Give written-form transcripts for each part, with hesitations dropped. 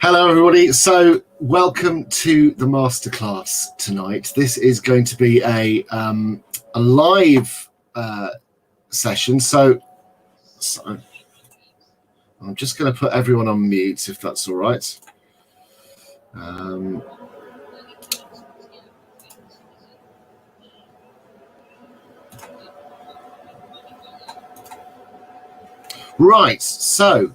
Hello, everybody. So, welcome to the masterclass tonight. This is going to be a live session. So, I'm just going to put everyone on mute, if that's all right. Right. So,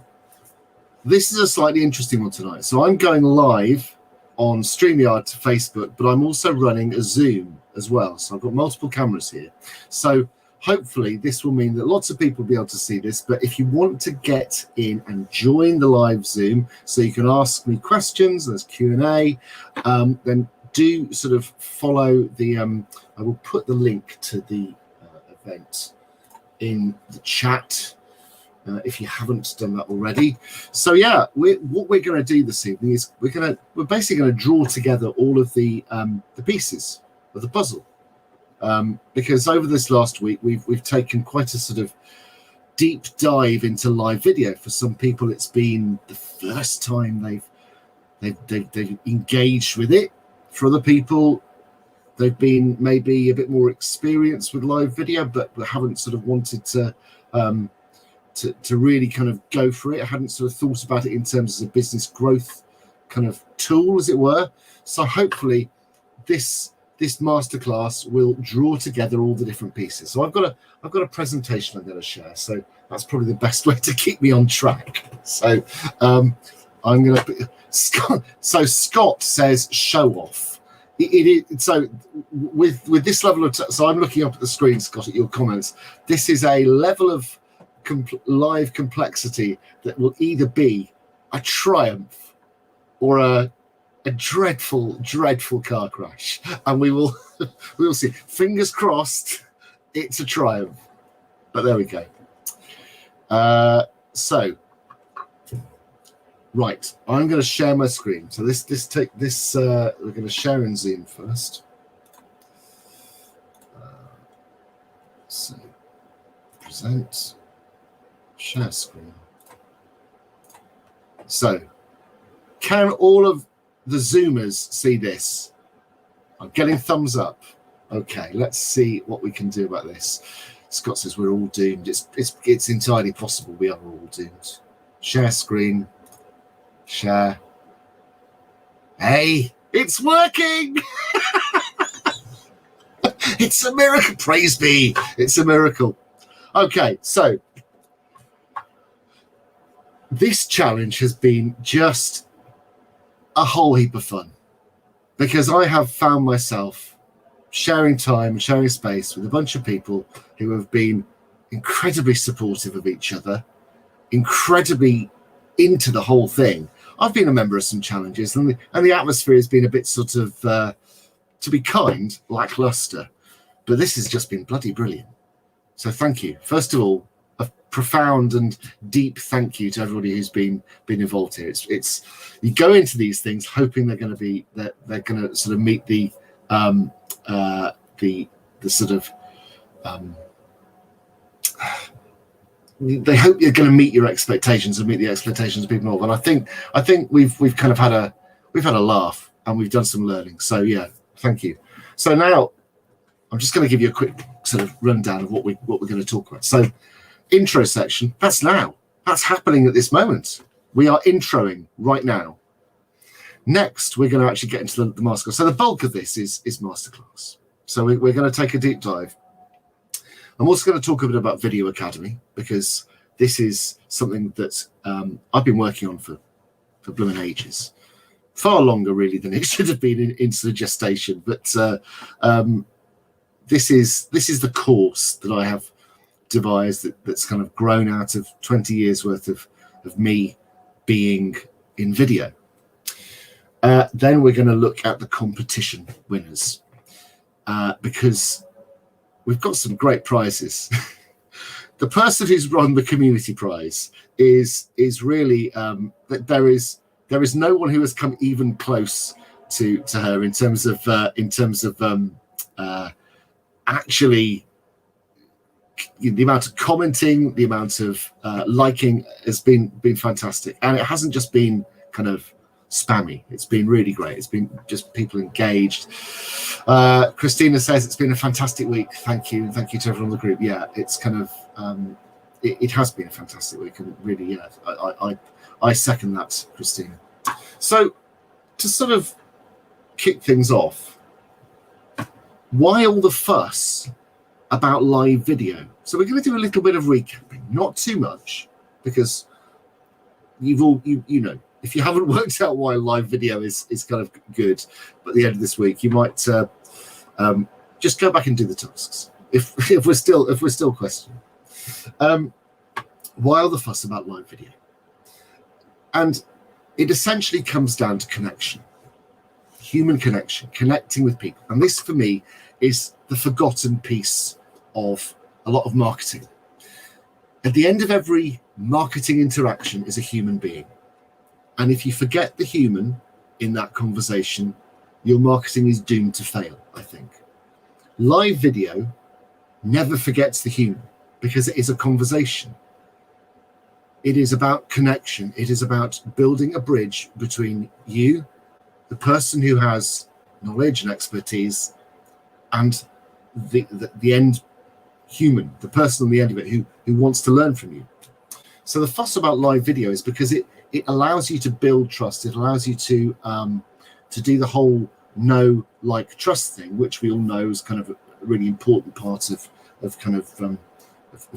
this is a slightly interesting one tonight. So I'm going live on StreamYard to Facebook, but I'm also running a Zoom as well. So I've got multiple cameras here. So hopefully this will mean that lots of people will be able to see this. But if you want to get in and join the live Zoom so you can ask me questions, there's Q&A, then do sort of follow the, I will put the link to the event in the chat. If you haven't done that already. So yeah, what we're going to do this evening is we're basically going to draw together all of the pieces of the puzzle, because over this last week we've taken quite a sort of deep dive into live video. For some people, it's been the first time they've engaged with it. For other people, they've been maybe a bit more experienced with live video, but haven't sort of wanted to really kind of go for it. I hadn't sort of thought about it in terms of a business growth kind of tool, as it were. So hopefully this masterclass will draw together all the different pieces. So I've got a presentation I'm going to share. So that's probably the best way to keep me on track. So I'm going to so Scott says show off. So with this level of so I'm looking up at the screen, Scott, at your comments. This is a level of live complexity that will either be a triumph or a dreadful car crash, and we will see. Fingers crossed it's a triumph, but there we go. So right, I'm going to share my screen. So we're going to share in Zoom first. So present. Share screen. So, can all of the Zoomers see this? I'm getting thumbs up. Okay, let's see what we can do about this. Scott says we're all doomed. It's entirely possible we are all doomed. Share screen. Share. Hey, it's working! It's a miracle. Praise be. It's a miracle. Okay, so this challenge has been just a whole heap of fun, because I have found myself sharing time and sharing space with a bunch of people who have been incredibly supportive of each other, incredibly into the whole thing. I've been a member of some challenges, and the atmosphere has been a bit sort of, to be kind, lackluster. But this has just been bloody brilliant. So thank you. First of all, profound and deep thank you to everybody who's been involved here. It's you go into these things hoping they're going to sort of meet the sort of they hope you're going to meet your expectations and meet the expectations of people involved. And I think we've kind of had a laugh, and we've done some learning. So yeah, thank you. So now I'm just going to give you a quick sort of rundown of what we're going to talk about. So intro section, that's happening at this moment. We are introing right now. Next, we're going to actually get into the masterclass. So the bulk of this is masterclass. So we're going to take a deep dive. I'm also going to talk a bit about Video Academy, because this is something that I've been working on for blooming ages. Far longer, really, than it should have been in sort of gestation. But this is the course that I have devised that's kind of grown out of 20 years worth of me being in video. Then we're going to look at the competition winners, because we've got some great prizes. The person who's won the community prize is really that there is no one who has come even close to her in terms of actually the amount of commenting, the amount of liking has been fantastic. And it hasn't just been kind of spammy. It's been really great. It's been just people engaged. Christina says it's been a fantastic week. Thank you. Thank you to everyone in the group. Yeah, it's kind of it has been a fantastic week, and really, yeah, I second that, Christina. So to sort of kick things off, why all the fuss about live video? So we're going to do a little bit of recapping, not too much, because you've all you know, if you haven't worked out why live video is kind of good, but at the end of this week, you might just go back and do the tasks if we're still questioning. Why all the fuss about live video? And it essentially comes down to connection, human connection, connecting with people. And this, for me, is the forgotten piece of a lot of marketing. At the end of every marketing interaction is a human being. And if you forget the human in that conversation, your marketing is doomed to fail, I think. Live video never forgets the human because it is a conversation. It is about connection. It is about building a bridge between you, the person who has knowledge and expertise, and the end human, the person on the end of it who wants to learn from you. So the fuss about live video is because it allows you to build trust. It allows you to do the whole know, like, trust thing, which we all know is kind of a really important part of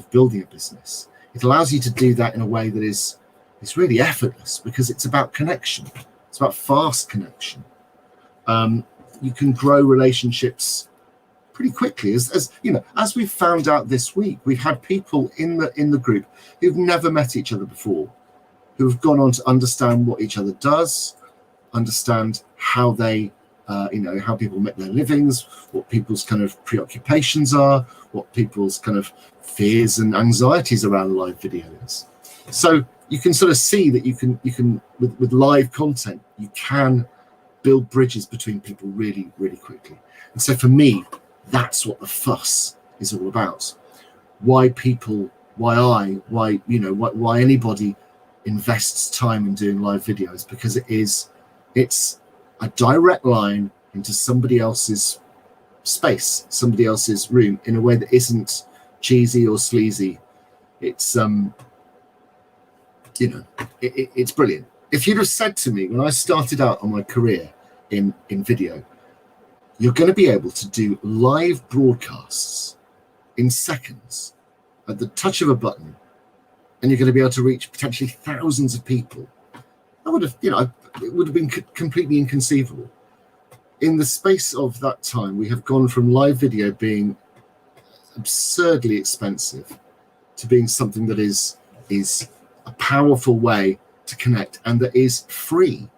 building a business. It allows you to do that in a way that is really effortless because it's about connection. It's about fast connection. You can grow relationships pretty quickly, as you know, as we've found out this week. We've had people in the group who've never met each other before, who've gone on to understand what each other does, understand how they, how people make their livings, what people's kind of preoccupations are, what people's kind of fears and anxieties around live videos. So you can sort of see that you can with live content, you can build bridges between people really, really quickly. And so for me, that's what the fuss is all about. Why anybody invests time in doing live videos, because it's a direct line into somebody else's space, somebody else's room, in a way that isn't cheesy or sleazy. It's it's brilliant. If you'd have said to me when I started out on my career in video, you're going to be able to do live broadcasts in seconds at the touch of a button, and you're going to be able to reach potentially thousands of people, I would have, it would have been completely inconceivable. In the space of that time, we have gone from live video being absurdly expensive to being something that is a powerful way to connect, and that is free.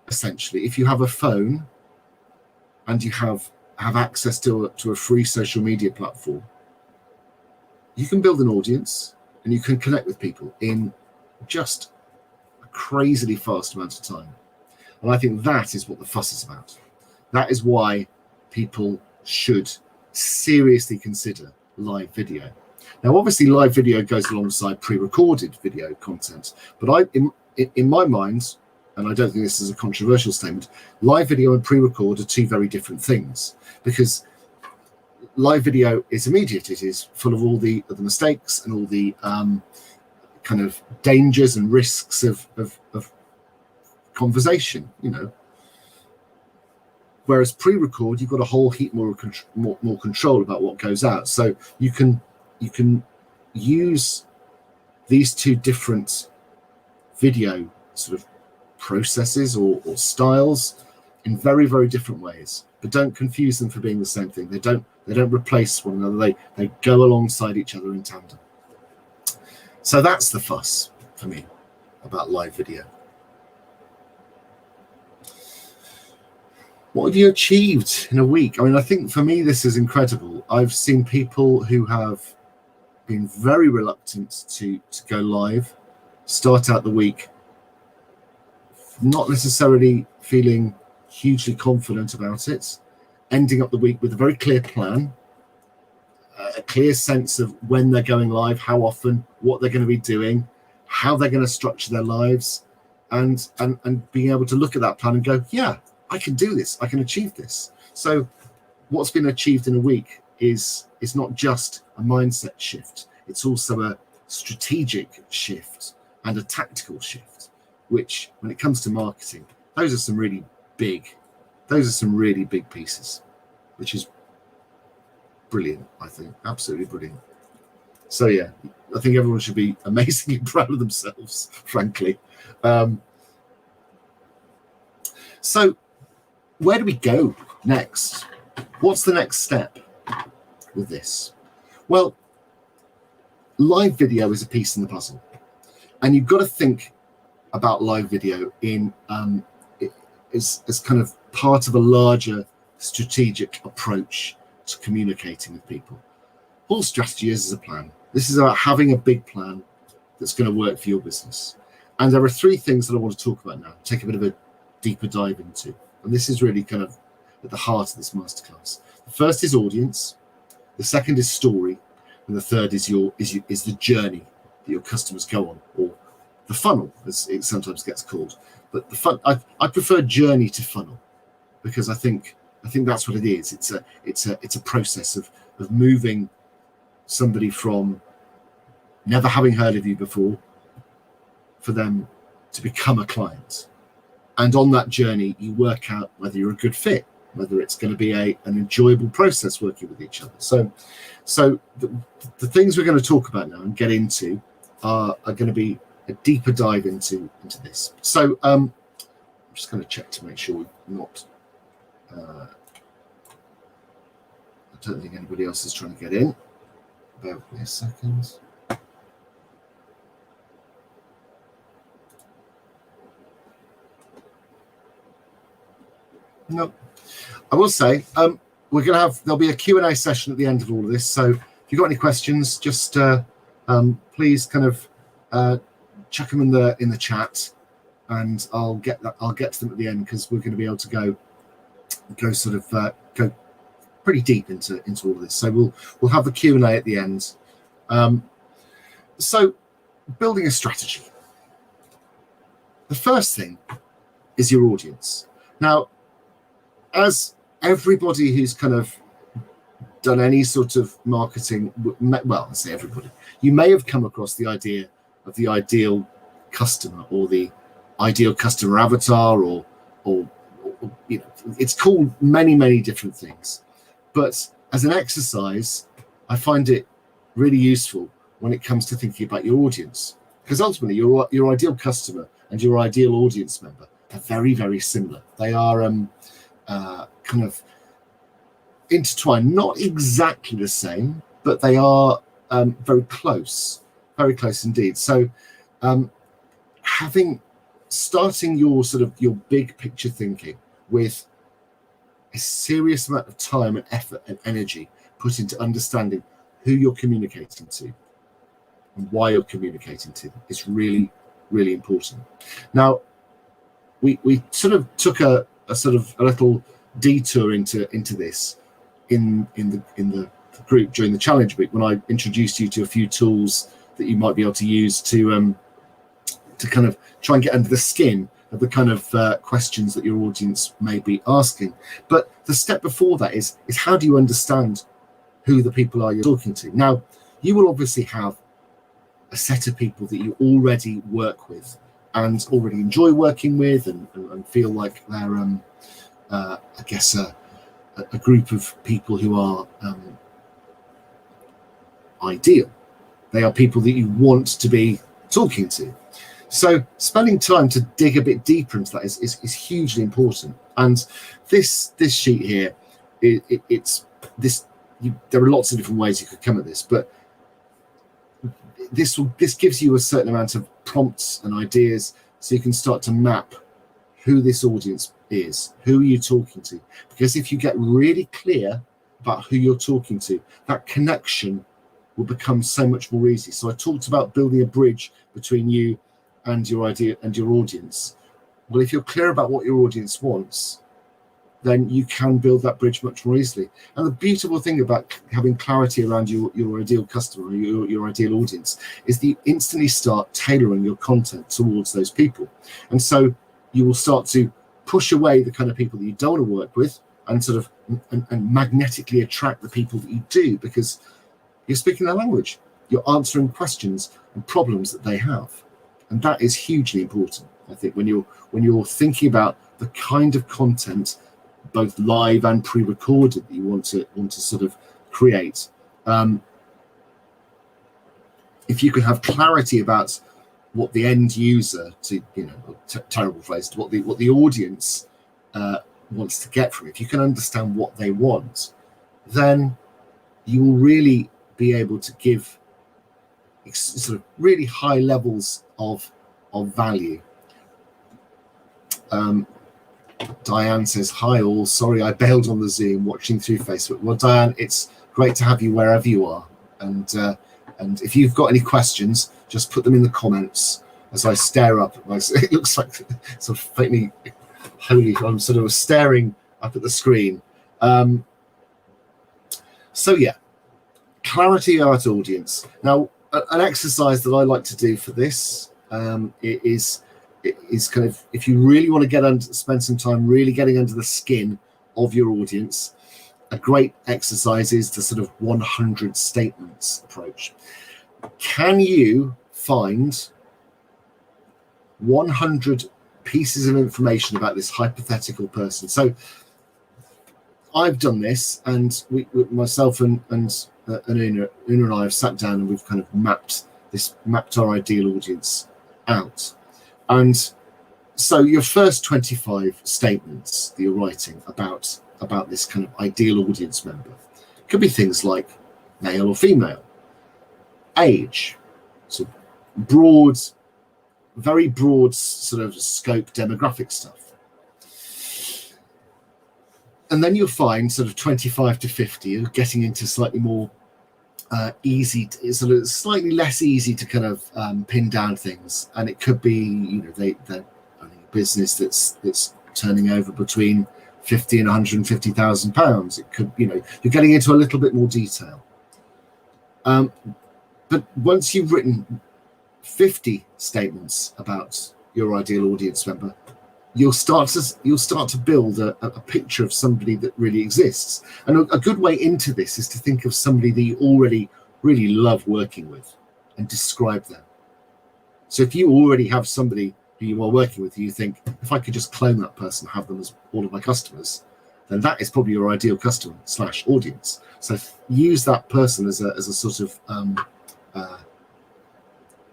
Essentially, if you have a phone and you have access to a free social media platform, you can build an audience and you can connect with people in just a crazily fast amount of time. And I think that is what the fuss is about. That is why people should seriously consider live video. Now, obviously, live video goes alongside pre-recorded video content, but in my mind, and I don't think this is a controversial statement, live video and pre-record are two very different things, because live video is immediate. It is full of all the mistakes and all the kind of dangers and risks of conversation, Whereas pre-record, you've got a whole heap more control about what goes out. So you can use these two different video sort of processes or styles in very, very different ways, but don't confuse them for being the same thing. They don't replace one another. They go alongside each other in tandem. So that's the fuss for me about live video. What have you achieved in a week? I mean, I think for me, this is incredible. I've seen people who have been very reluctant to go live, start out the week not necessarily feeling hugely confident about it, ending up the week with a very clear plan, a clear sense of when they're going live, how often, what they're going to be doing, how they're going to structure their lives, and being able to look at that plan and go, yeah, I can do this, I can achieve this. So what's been achieved in a week is not just a mindset shift, it's also a strategic shift and a tactical shift, which when it comes to marketing, those are some really big pieces, which is brilliant. I think absolutely brilliant. So yeah, I think everyone should be amazingly proud of themselves, frankly. So where do we go next? What's the next step with this? Well, live video is a piece in the puzzle, and you've got to think about live video in as kind of part of a larger strategic approach to communicating with people. All strategy is a plan. This is about having a big plan that's going to work for your business. And there are three things that I want to talk about now, take a bit of a deeper dive into. And this is really kind of at the heart of this masterclass. The first is audience, the second is story, and the third is the journey that your customers go on, or the funnel, as it sometimes gets called. But I prefer journey to funnel, because I think that's what it is. It's a process of moving somebody from never having heard of you before for them to become a client. And on that journey, you work out whether you're a good fit, whether it's going to be an enjoyable process working with each other. So the things we're going to talk about now and get into are going to be a deeper dive into this. So I'm just going to check to make sure we're not. I don't think anybody else is trying to get in. Bear with me a second. No, I will say there'll be a Q&A session at the end of all of this. So if you've got any questions, just please kind of chuck them in the chat, and I'll get to them at the end, because we're going to be able to go sort of go pretty deep into all of this. So we'll have the Q&A at the end. So building a strategy. The first thing is your audience. Now, as everybody who's kind of done any sort of marketing, well, I say everybody, you may have come across the idea of the ideal customer, or the ideal customer avatar, or you know, it's called many different things. But as an exercise, I find it really useful when it comes to thinking about your audience, because ultimately your ideal customer and your ideal audience member are very similar. They are kind of intertwined, not exactly the same, but they are very close indeed. So starting your big picture thinking with a serious amount of time and effort and energy put into understanding who you're communicating to and why you're communicating to them is really important. Now, we sort of took a little detour into this in the group during the challenge week, when I introduced you to a few tools that you might be able to use to kind of try and get under the skin of the kind of questions that your audience may be asking. But the step before that is how do you understand who the people are you're talking to? Now, you will obviously have a set of people that you already work with and already enjoy working with, and feel like they're I guess a group of people who are ideal. They are people that you want to be talking to. So spending time to dig a bit deeper into that is hugely important. And this sheet here, there are lots of different ways you could come at this, but this gives you a certain amount of prompts and ideas, so you can start to map who this audience is, who are you talking to. Because if you get really clear about who you're talking to, that connection will become so much more easy. So I talked about building a bridge between you and your idea and your audience. Well, if you're clear about what your audience wants, then you can build that bridge much more easily. And the beautiful thing about having clarity around your ideal customer, your ideal audience, is that you instantly start tailoring your content towards those people. And so you will start to push away the kind of people that you don't want to work with, and sort of and magnetically attract the people that you do, because you're speaking their language, you're answering questions and problems that they have. And that is hugely important, I think, when you're thinking about the kind of content, both live and pre-recorded, that you want to sort of create. If you can have clarity about what the end user, terrible phrase, what the audience wants to get from it, if you can understand what they want, then you will really be able to give sort of really high levels of value. Diane says, hi all, sorry I bailed on the Zoom, watching through Facebook. Well, Diane, it's great to have you wherever you are, and if you've got any questions, just put them in the comments as I stare up. It looks like sort of faintly holy, I'm sort of staring up at the screen. So yeah, clarity about audience. Now, an exercise that I like to do for this is kind of, if you really want to spend some time really getting under the skin of your audience, a great exercise is the sort of 100 statements approach. Can you find 100 pieces of information about this hypothetical person? So I've done this, and myself and Una and I have sat down and we've kind of mapped our ideal audience out. And so your first 25 statements that you're writing about this kind of ideal audience member could be things like male or female, age, so broad, very broad sort of scope demographic stuff. And then you'll find sort of 25 to 50, you're getting into slightly more easy, sort of slightly less easy to kind of pin down things. And it could be, they're owning a business that's turning over between 50 and 150,000 pounds. It could, you're getting into a little bit more detail. But once you've written 50 statements about your ideal audience member, you'll start to build a picture of somebody that really exists. And a good way into this is to think of somebody that you already really love working with and describe them. So if you already have somebody who you are working with, you think, if I could just clone that person, have them as all of my customers, then that is probably your ideal customer / audience. So use that person as a sort of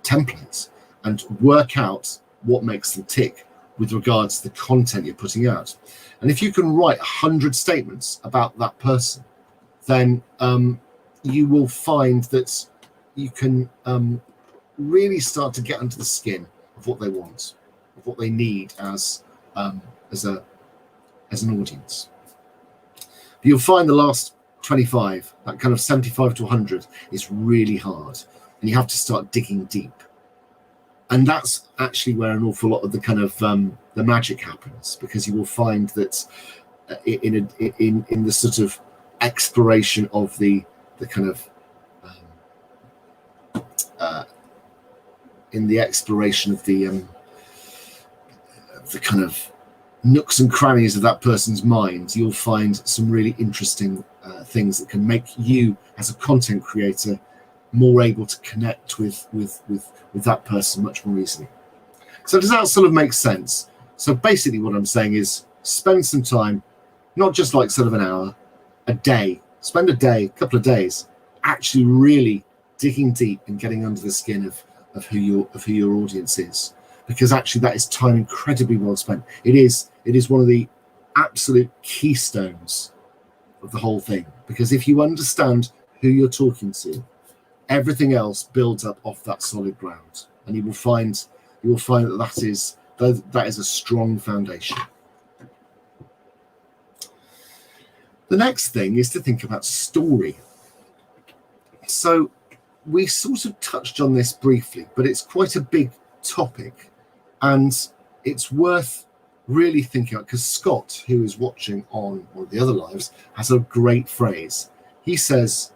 template and work out what makes them tick with regards to the content you're putting out. And if you can write 100 statements about that person, then you will find that you can really start to get under the skin of what they want, of what they need as an audience. But you'll find the last 25, that kind of 75 to 100, is really hard, and you have to start digging deep. And that's actually where an awful lot of the kind of the magic happens, because you will find that in the sort of exploration of the kind of in the exploration of the kind of nooks and crannies of that person's mind, you'll find some really interesting things that can make you as a content creator more able to connect with that person much more easily. So does that sort of make sense? So basically what I'm saying is spend some time, not just like sort of an hour, a day, spend a day, a couple of days, actually really digging deep and getting under the skin of who your audience is, because actually that is time incredibly well spent. It is one of the absolute keystones of the whole thing, because if you understand who you're talking to, everything else builds up off that solid ground, and you will find that is a strong foundation. The next thing is to think about story. So we sort of touched on this briefly, but it's quite a big topic, and it's worth really thinking out, because Scott, who is watching on one of the other lives, has a great phrase. He says,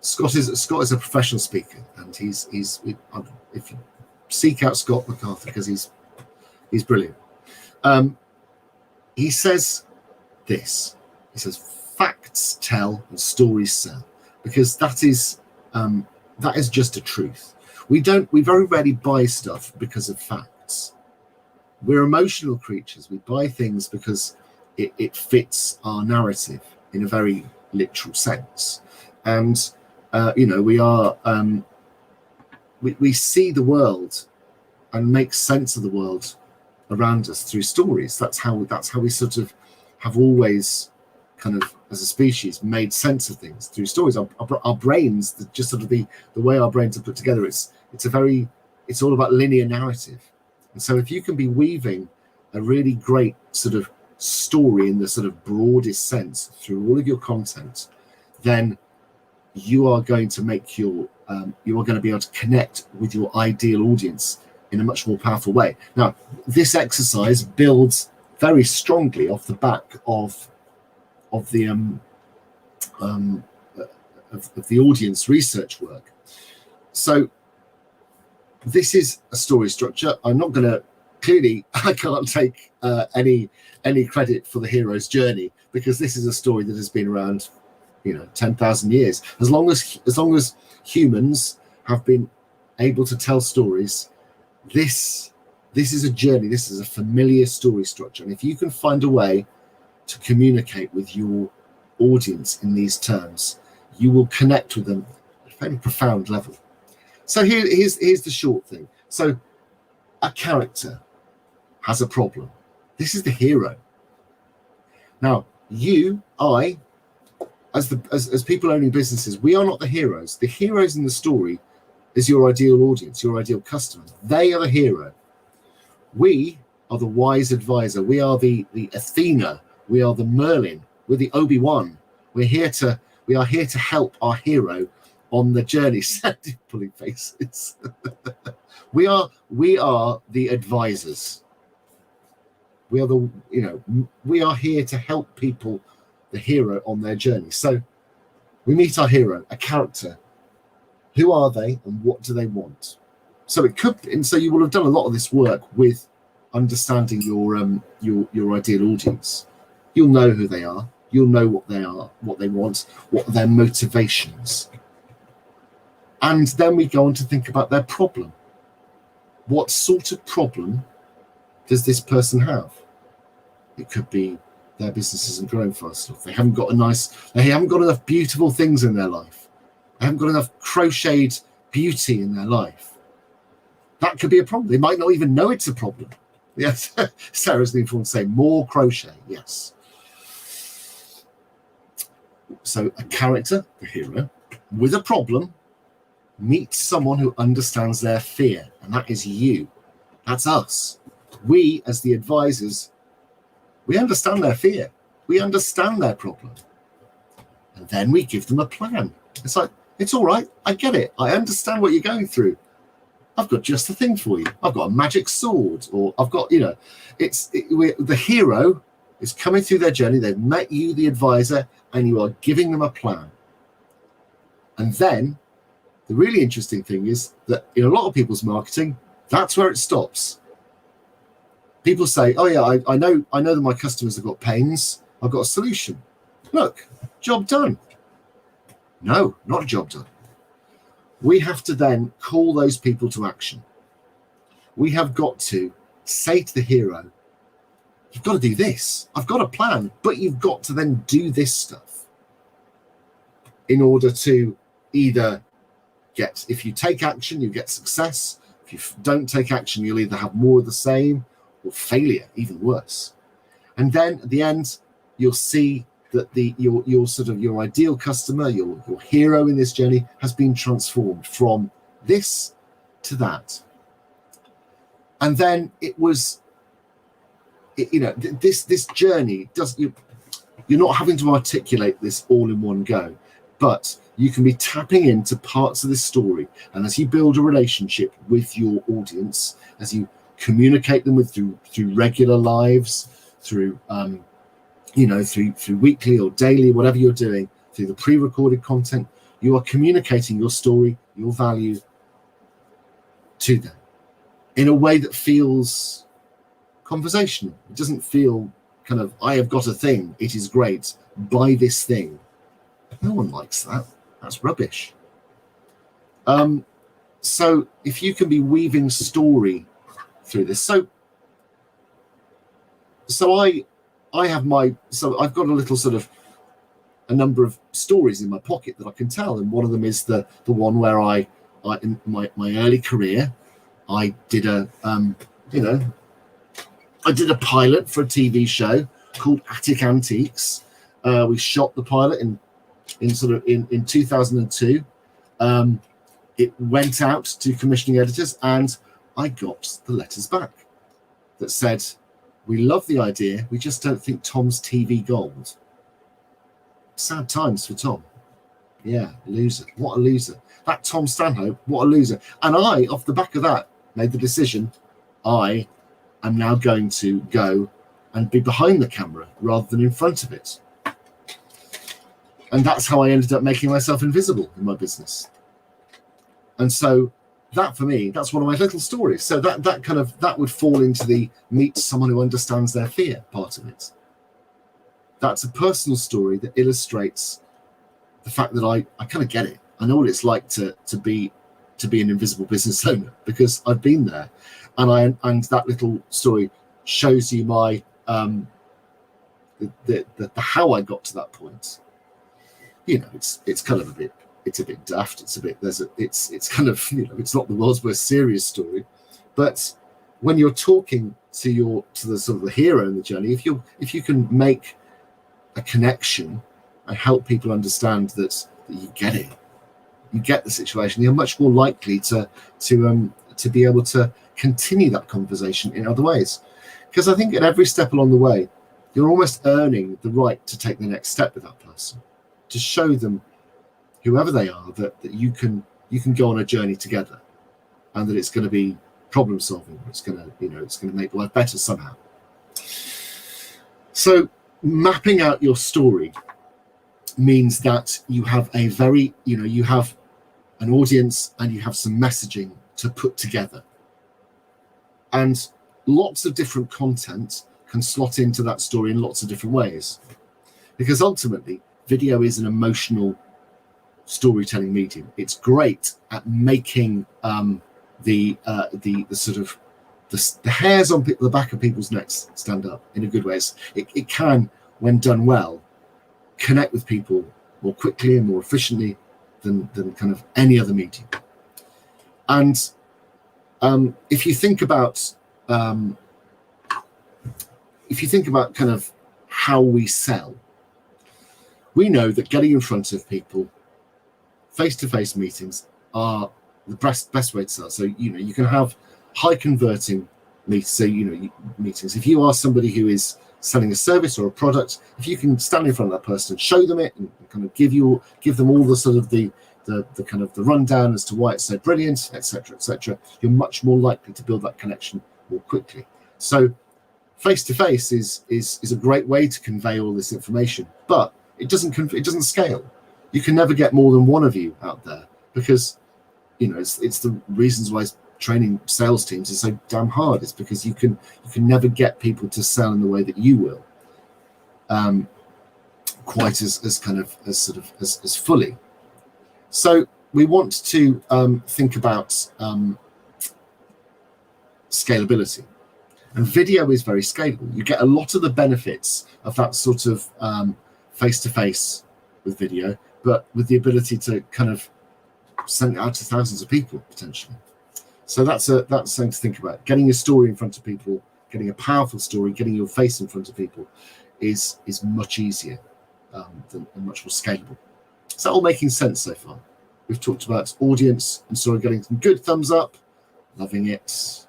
Scott is a professional speaker, and he's if you seek out Scott MacArthur, because he's brilliant. He says this. He says, facts tell and stories sell, because that is just a truth. We very rarely buy stuff because of facts. We're emotional creatures. We buy things because it fits our narrative in a very literal sense. And we are we see the world and make sense of the world around us through stories. That's how we sort of have always kind of, as a species, made sense of things through stories. Our brains, just sort of the way our brains are put together, it's all about linear narrative. And so if you can be weaving a really great sort of story in the sort of broadest sense through all of your content, then you are going to make you are going to be able to connect with your ideal audience in a much more powerful way. Now, this exercise builds very strongly off the back of the audience research work. So this is a story structure. I'm not going to, clearly, I can't take any credit for the hero's journey, because this is a story that has been around, 10,000 years. As long as humans have been able to tell stories, this is a journey. This is a familiar story structure. And if you can find a way to communicate with your audience in these terms, you will connect with them at a very profound level. So here's the short thing. So a character has a problem. This is the hero. Now, I, as people owning businesses, we are not the heroes. The heroes in the story is your ideal audience, your ideal customer. They are the hero. We are the wise advisor. We are the Athena. We are the Merlin. We're the Obi-Wan. We are here to help our hero on the journey. Pulling faces. we are the advisors. We are here to help people, the hero, on their journey. So we meet our hero, a character. Who are they and what do they want? So you will have done a lot of this work with understanding your ideal audience. You'll know who they are. You'll know what they are, what they want, what are their motivations. And then we go on to think about their problem. What sort of problem does this person have? It could be their business isn't growing fast enough. They haven't got enough beautiful things in their life. They haven't got enough crocheted beauty in their life. That could be a problem. They might not even know it's a problem. Yes, Sarah's the informed to say more crochet. Yes. So a character, the hero, with a problem, meets someone who understands their fear, and that is you. That's us. We, as the advisors, we understand their fear. We understand their problem. And then we give them a plan. It's like, it's all right. I get it. I understand what you're going through. I've got just the thing for you. I've got a magic sword, or I've got, the hero is coming through their journey. They've met you, the advisor, and you are giving them a plan. And then the really interesting thing is that in a lot of people's marketing, that's where it stops. People say, oh yeah, I know that my customers have got pains. I've got a solution. Look, job done. No, not a job done. We have to then call those people to action. We have got to say to the hero, you've got to do this. I've got a plan, but you've got to then do this stuff in order to either get, if you take action, you get success. If you don't take action, you'll either have more of the same or failure, even worse. And then at the end, you'll see that your ideal customer, your hero in this journey, has been transformed from this to that. And then this journey you're not having to articulate this all in one go, but you can be tapping into parts of this story. And as you build a relationship with your audience, as you communicate them with through regular lives, through through weekly or daily, whatever you're doing, through the pre-recorded content, you are communicating your story, your value to them in a way that feels conversational. It doesn't feel kind of, I have got a thing, it is great, buy this thing. No one likes that. That's rubbish. So if you can be weaving story through this, so I've got a little sort of a number of stories in my pocket that I can tell, and one of them is the one where I in my early career, I did a pilot for a TV show called Attic Antiques. We shot the pilot in 2002. It went out to commissioning editors, and I got the letters back that said, "We love the idea, we just don't think Tom's TV gold." Sad times for Tom. Yeah, loser. What a loser. That Tom Stanhope, what a loser. And I, off the back of that, made the decision, I am now going to go and be behind the camera rather than in front of it. And that's how I ended up making myself invisible in my business. And so that, for me, that's one of my little stories. So that would fall into the meet someone who understands their fear part of it. That's a personal story that illustrates the fact that I kind of get it. I know what it's like to be an invisible business owner, because I've been there, and that little story shows you my the how I got to that point. It's kind of a bit daft. It's kind of, it's not the world's most serious story, but when you're talking to the sort of the hero in the journey, if you can make a connection and help people understand that you get it, you get the situation, you're much more likely to be able to continue that conversation in other ways. Because I think at every step along the way, you're almost earning the right to take the next step with that person, to show them, whoever they are, that you can go on a journey together, and that it's going to be problem solving. It's going to make life better somehow. So mapping out your story means that you have you have an audience and you have some messaging to put together, and lots of different content can slot into that story in lots of different ways, because ultimately video is an emotional storytelling medium. It's great at making the sort of the hairs on the back of people's necks stand up in a good way. It can, when done well, connect with people more quickly and more efficiently than kind of any other medium. And if you think about kind of how we sell, we know that getting in front of people, face-to-face meetings are the best way to sell. So you can have high converting meetings. If you are somebody who is selling a service or a product, if you can stand in front of that person and show them it, and kind of give them all the sort of the kind of the rundown as to why it's so brilliant, etc., you're much more likely to build that connection more quickly. So face-to-face is a great way to convey all this information, but it doesn't scale. You can never get more than one of you out there, because it's the reasons why training sales teams is so damn hard. It's because you can never get people to sell in the way that you will, quite as fully. So we want to think about scalability, and video is very scalable. You get a lot of the benefits of that sort of face-to-face with video, but with the ability to kind of send it out to thousands of people potentially. So that's something to think about. Getting your story in front of people, getting a powerful story, getting your face in front of people is much easier and much more scalable. Is that all making sense so far? We've talked about audience and story, getting some good thumbs up, loving it.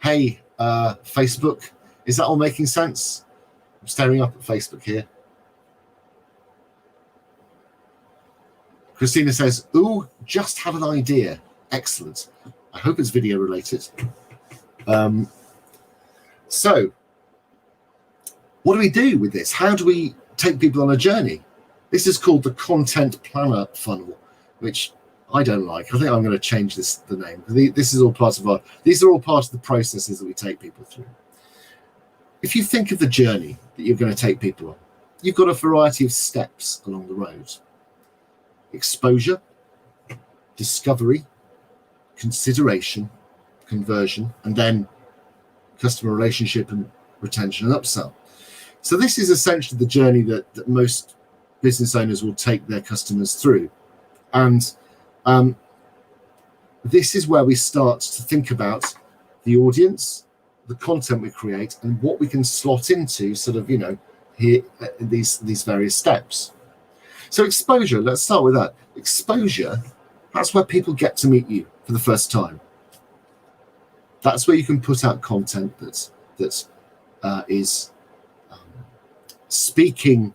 Hey, Facebook, is that all making sense? I'm staring up at Facebook here. Christina says, "Ooh, just had an idea." Excellent. I hope it's video related. So what do we do with this? How do we take people on a journey? This is called the content planner funnel, which I don't like. I think I'm going to change the name. This is all part of these are all part of the processes that we take people through. If you think of the journey that you're going to take people on, you've got a variety of steps along the road. Exposure, discovery, consideration, conversion, and then customer relationship and retention and upsell. So this is essentially the journey that most business owners will take their customers through. And this is where we start to think about the audience, the content we create, and what we can slot into sort of, here these various steps. So exposure, let's start with that. Exposure, that's where people get to meet you for the first time. That's where you can put out content that is speaking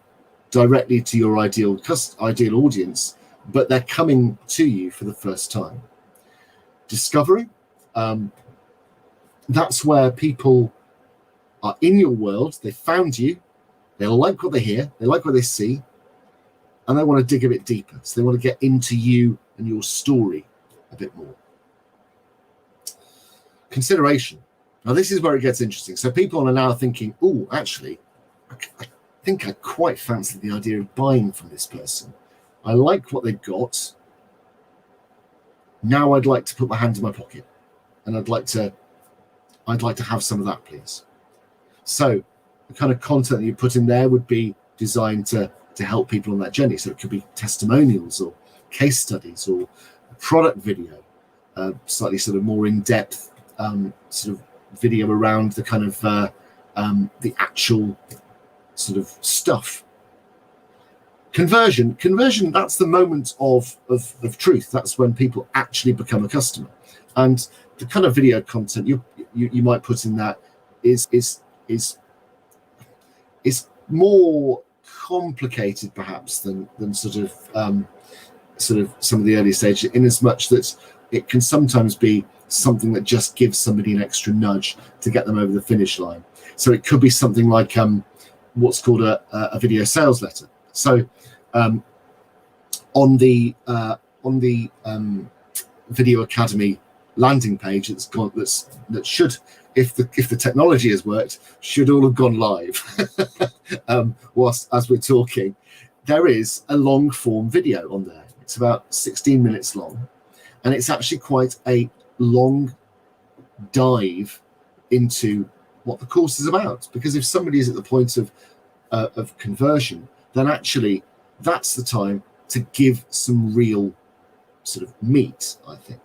directly to your ideal audience, but they're coming to you for the first time. Discovery, that's where people are in your world, they found you, they like what they hear, they like what they see, and they want to dig a bit deeper. So they want to get into you and your story a bit more. Consideration. Now this is where it gets interesting. So people are now thinking, oh, actually, I think I quite fancy the idea of buying from this person. I like what they've got. Now I'd like to put my hand in my pocket, and I'd like to have some of that, please. So the kind of content that you put in there would be designed to help people on that journey. So it could be testimonials or case studies or a product video, slightly sort of more in-depth sort of video around the kind of the actual sort of stuff. Conversion, that's the moment of truth. That's when people actually become a customer. And the kind of video content you might put in that is more complicated perhaps than sort of some of the early stages, in as much that it can sometimes be something that just gives somebody an extra nudge to get them over the finish line. So it could be something like what's called a video sales letter. So on the Video Academy landing page that should, if the technology has worked, should all have gone live whilst as we're talking. There is a long form video on there. It's about 16 minutes long, and it's actually quite a long dive into what the course is about. Because if somebody is at the point of conversion, then actually that's the time to give some real sort of meat, I think.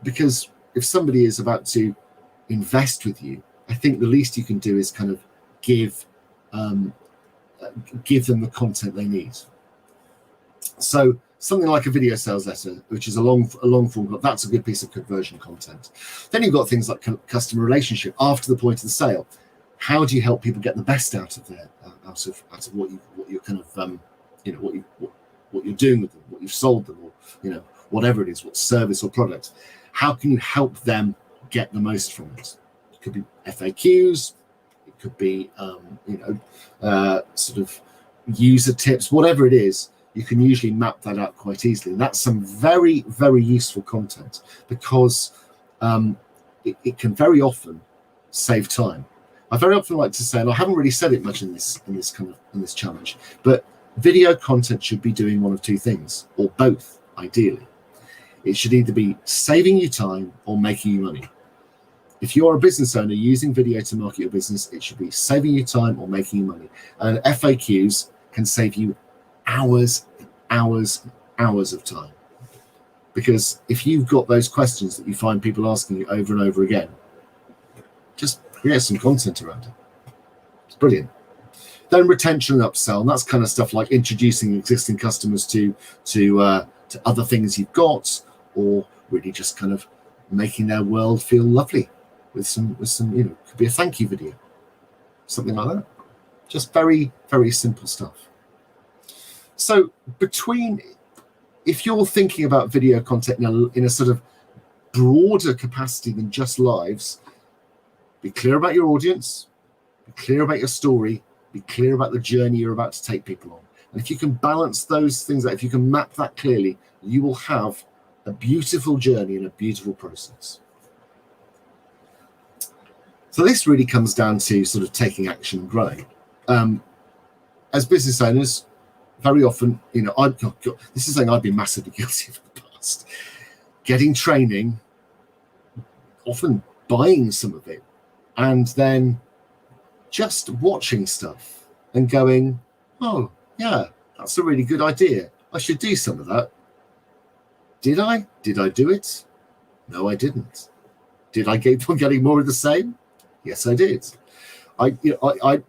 Because if somebody is about to invest with you, I think the least you can do is kind of give them the content they need. So something like a video sales letter, which is a long form, that's a good piece of conversion content. Then you've got things like customer relationship after the point of the sale. How do you help people get the best out of what you're kind of what you're doing with them, what you've sold them, or whatever it is, what service or product? How can you help them get the most from it? It could be FAQs, it could be sort of user tips, whatever it is. You can usually map that out quite easily. And that's some very, very useful content, because it can very often save time. I very often like to say, and I haven't really said it much in this challenge, but video content should be doing one of two things, or both, ideally. It should either be saving you time or making you money. If you're a business owner using video to market your business, it should be saving you time or making you money. And FAQs can save you hours and hours and hours of time. Because if you've got those questions that you find people asking you over and over again, just create some content around it. It's brilliant. Then retention and upsell, and that's kind of stuff like introducing existing customers to other things you've got, or really just kind of making their world feel lovely with some could be a thank you video, something like that. Just very, very simple stuff. So if you're thinking about video content in a sort of broader capacity than just lives. Be clear about your audience, be clear about your story, be clear about the journey you're about to take people on. And if you can balance those things out, if you can map that clearly, you will have a beautiful journey and a beautiful process. So this really comes down to sort of taking action and growing. As business owners, very often, this is something I've been massively guilty of in the past. Getting training, often buying some of it, and then just watching stuff and going, oh, yeah, that's a really good idea. I should do some of that. Did I? Did I do it? No, I didn't. Did I keep on getting more of the same? Yes, I did. I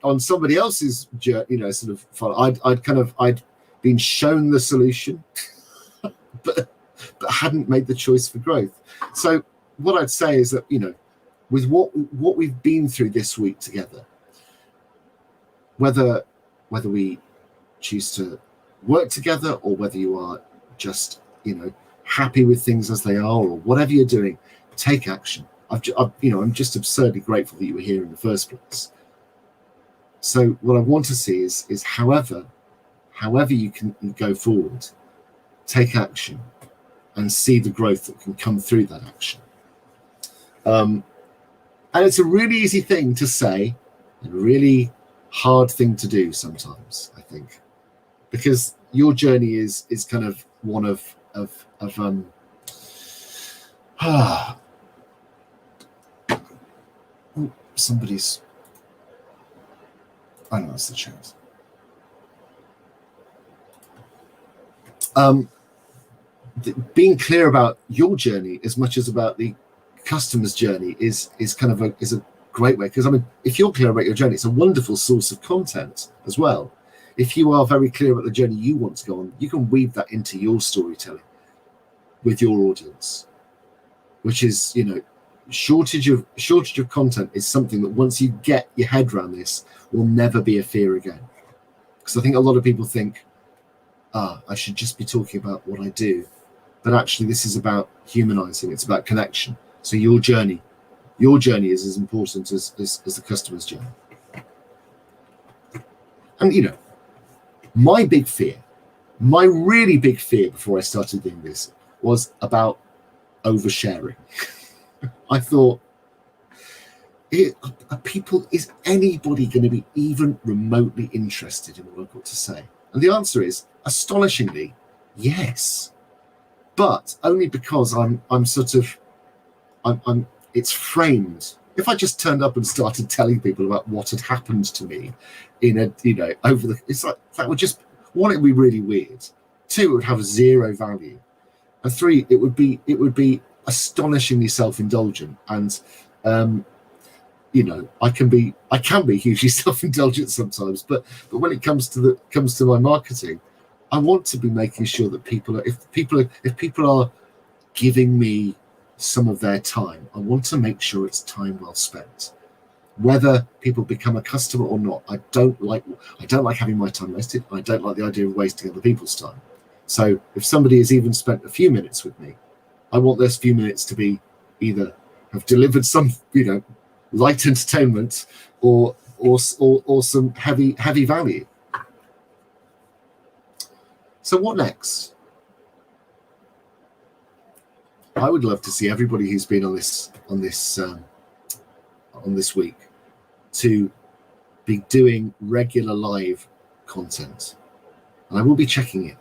on somebody else's, sort of fun, I'd been shown the solution, but hadn't made the choice for growth. So what I'd say is that, with what we've been through this week together, whether we choose to work together or whether you are just, happy with things as they are, or whatever you're doing, take action. I'm just absurdly grateful that you were here in the first place. So what I want to see is however you can go forward, take action and see the growth that can come through that action. And it's a really easy thing to say and a really hard thing to do sometimes, I think, because your journey is kind of one of somebody's, I don't know, it's the chat. Being clear about your journey as much as about the customer's journey is kind of a great way, because if you're clear about your journey, it's a wonderful source of content as well. If you are very clear about the journey you want to go on, you can weave that into your storytelling with your audience, which is, shortage of content is something that once you get your head around this will never be a fear again. Because I think a lot of people think, I should just be talking about what I do, but actually this is about humanizing, it's about connection. So your journey is as important as the customer's journey. And my really big fear before I started doing this was about oversharing. I thought, is anybody going to be even remotely interested in what I've got to say? And the answer is, astonishingly, yes. But only because it's framed. If I just turned up and started telling people about what had happened to me it's like, that would just, one, it would be really weird. Two, it would have zero value. And three, it would be astonishingly self-indulgent. And I can be hugely self-indulgent sometimes, but when it comes to my marketing, I want to be making sure that if people are giving me some of their time, I want to make sure it's time well spent. Whether people become a customer or not, I don't like having my time wasted. I don't like the idea of wasting other people's time. So if somebody has even spent a few minutes with me, I want those few minutes to be either have delivered some, light entertainment or some heavy value. So what next? I would love to see everybody who's been on this week to be doing regular live content, and I will be checking it.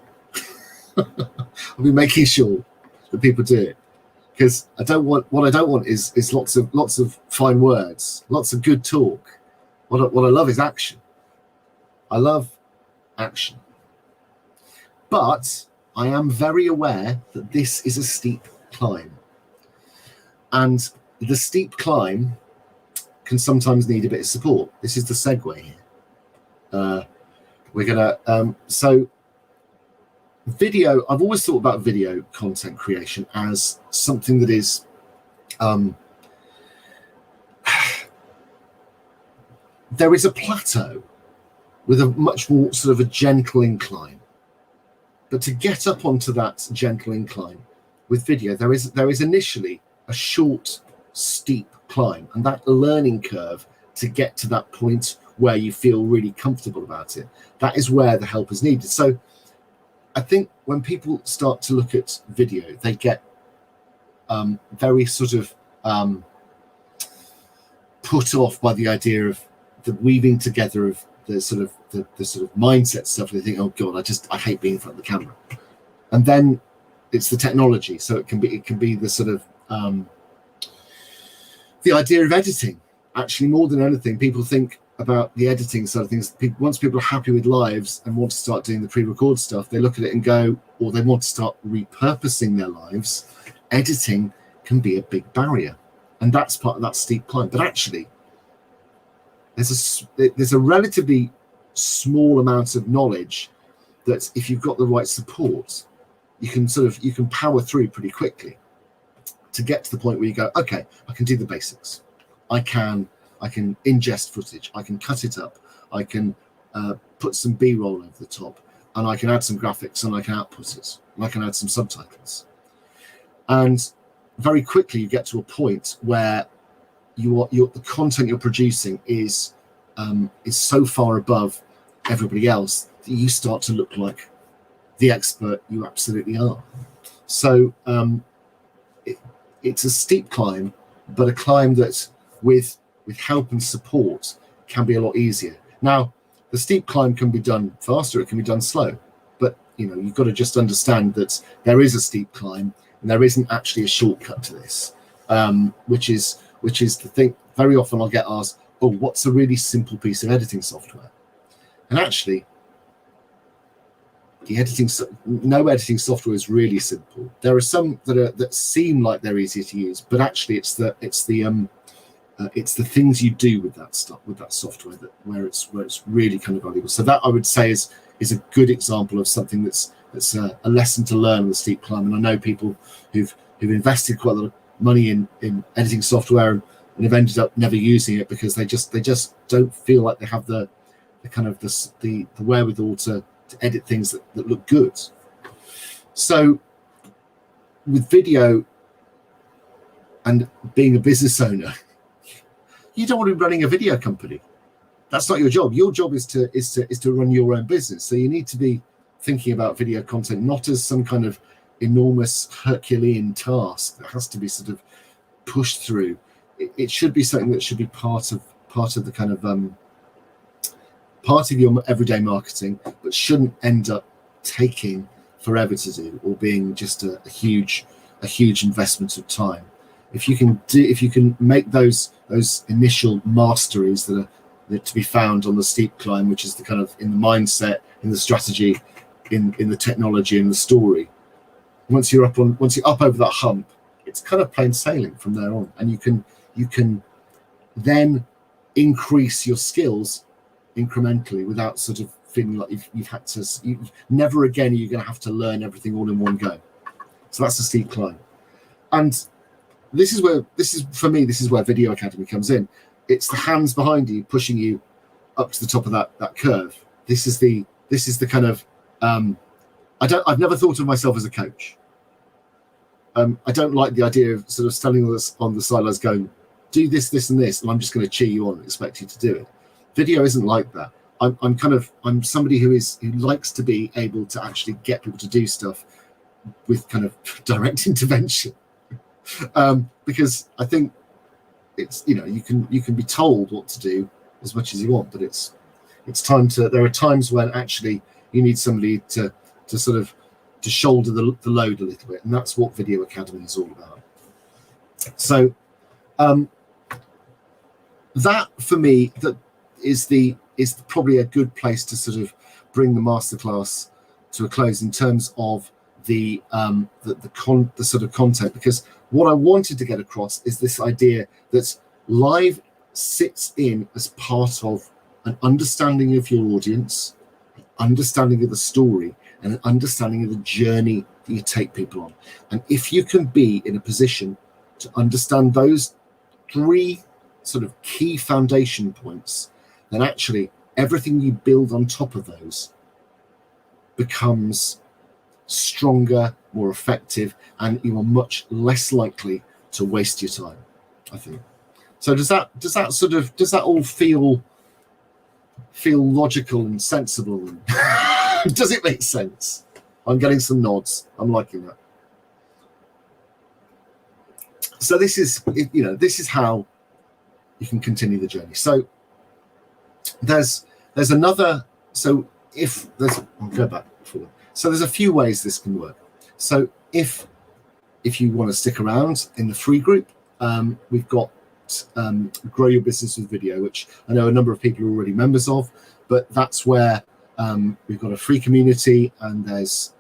I'll be making sure that people do it, because what I don't want is lots of fine words, lots of good talk. What I love is action. I love action. But I am very aware that this is a steep climb. And the steep climb can sometimes need a bit of support. This is the segue here. We're going to... so video, I've always thought about video content creation as something that is... there is a plateau with a much more sort of a gentle incline. But to get up onto that gentle incline with video, there is initially a short, steep climb, and that learning curve to get to that point where you feel really comfortable about it, that is where the help is needed. So I think when people start to look at video, they get very sort of put off by the idea of the weaving together of the sort of mindset stuff. They think, oh god, I hate being in front of the camera. And then it's the technology. So it can be the sort of the idea of editing. Actually, more than anything, people think about the editing side of things. Once people are happy with lives and want to start doing the pre-record stuff, they look at it and go, or they want to start repurposing their lives. Editing can be a big barrier, and that's part of that steep climb. But actually, there's a relatively small amount of knowledge that if you've got the right support, you can power through pretty quickly to get to the point where you go, okay, I can do the basics. I can ingest footage. I can cut it up. I can put some B-roll over the top, and I can add some graphics, and I can output it, and I can add some subtitles. And very quickly, you get to a point where the content you're producing is so far above everybody else that you start to look like the expert you absolutely are. So it's a steep climb, but a climb that with help and support can be a lot easier. Now, the steep climb can be done faster, it can be done slow, but you've got to just understand that there is a steep climb and there isn't actually a shortcut to this, which is the thing. Very often I'll get asked, oh, what's a really simple piece of editing software? And actually, no editing software is really simple. There are some that seem like they're easier to use, but actually it's the things you do with that stuff, with that software, where it's really kind of valuable. So that, I would say, is a good example of something that's a lesson to learn on the steep climb. And I know people who've invested quite a lot of money in editing software and have ended up never using it because they just don't feel like they have the wherewithal to edit things that look good. So with video and being a business owner, you don't want to be running a video company. That's not your job. Your job is to run your own business. So you need to be thinking about video content not as some kind of enormous Herculean task that has to be sort of pushed through. It should be something that should be part of the kind of part of your everyday marketing, but shouldn't end up taking forever to do or being just a huge investment of time. If you can make those initial masteries that are to be found on the steep climb, which is the kind of in the mindset, in the strategy, in the technology, in the story. Once you're up over that hump, it's kind of plain sailing from there on, and you can then increase your skills incrementally without sort of feeling like you've had to. Never again are you going to have to learn everything all in one go. So that's the steep climb, and this is where Video Academy comes in. It's the hands behind you pushing you up to the top of that curve. This is the kind of I've never thought of myself as a coach. I don't like the idea of sort of standing on the sidelines going, do this, and this, and I'm just going to cheer you on and expect you to do it. Video isn't like that. I'm somebody who likes to be able to actually get people to do stuff with kind of direct intervention. Because I think it's you can be told what to do as much as you want, but it's time to. There are times when actually you need somebody to sort of to shoulder the load a little bit, and that's what Video Academy is all about. So that for me that is probably a good place to sort of bring the masterclass to a close in terms of the sort of content, because what I wanted to get across is this idea that live sits in as part of an understanding of your audience, an understanding of the story, and an understanding of the journey that you take people on. And if you can be in a position to understand those three sort of key foundation points, then actually everything you build on top of those becomes stronger, more effective, and you are much less likely to waste your time, I think. So does that all feel logical and sensible? And does it make sense? I'm getting some nods. I'm liking that. So this is how you can continue the journey. So there's another. So I'll go back forward. So there's a few ways this can work. So if you want to stick around in the free group, we've got Grow Your Business with Video, which I know a number of people are already members of, but that's where we've got a free community, and there's,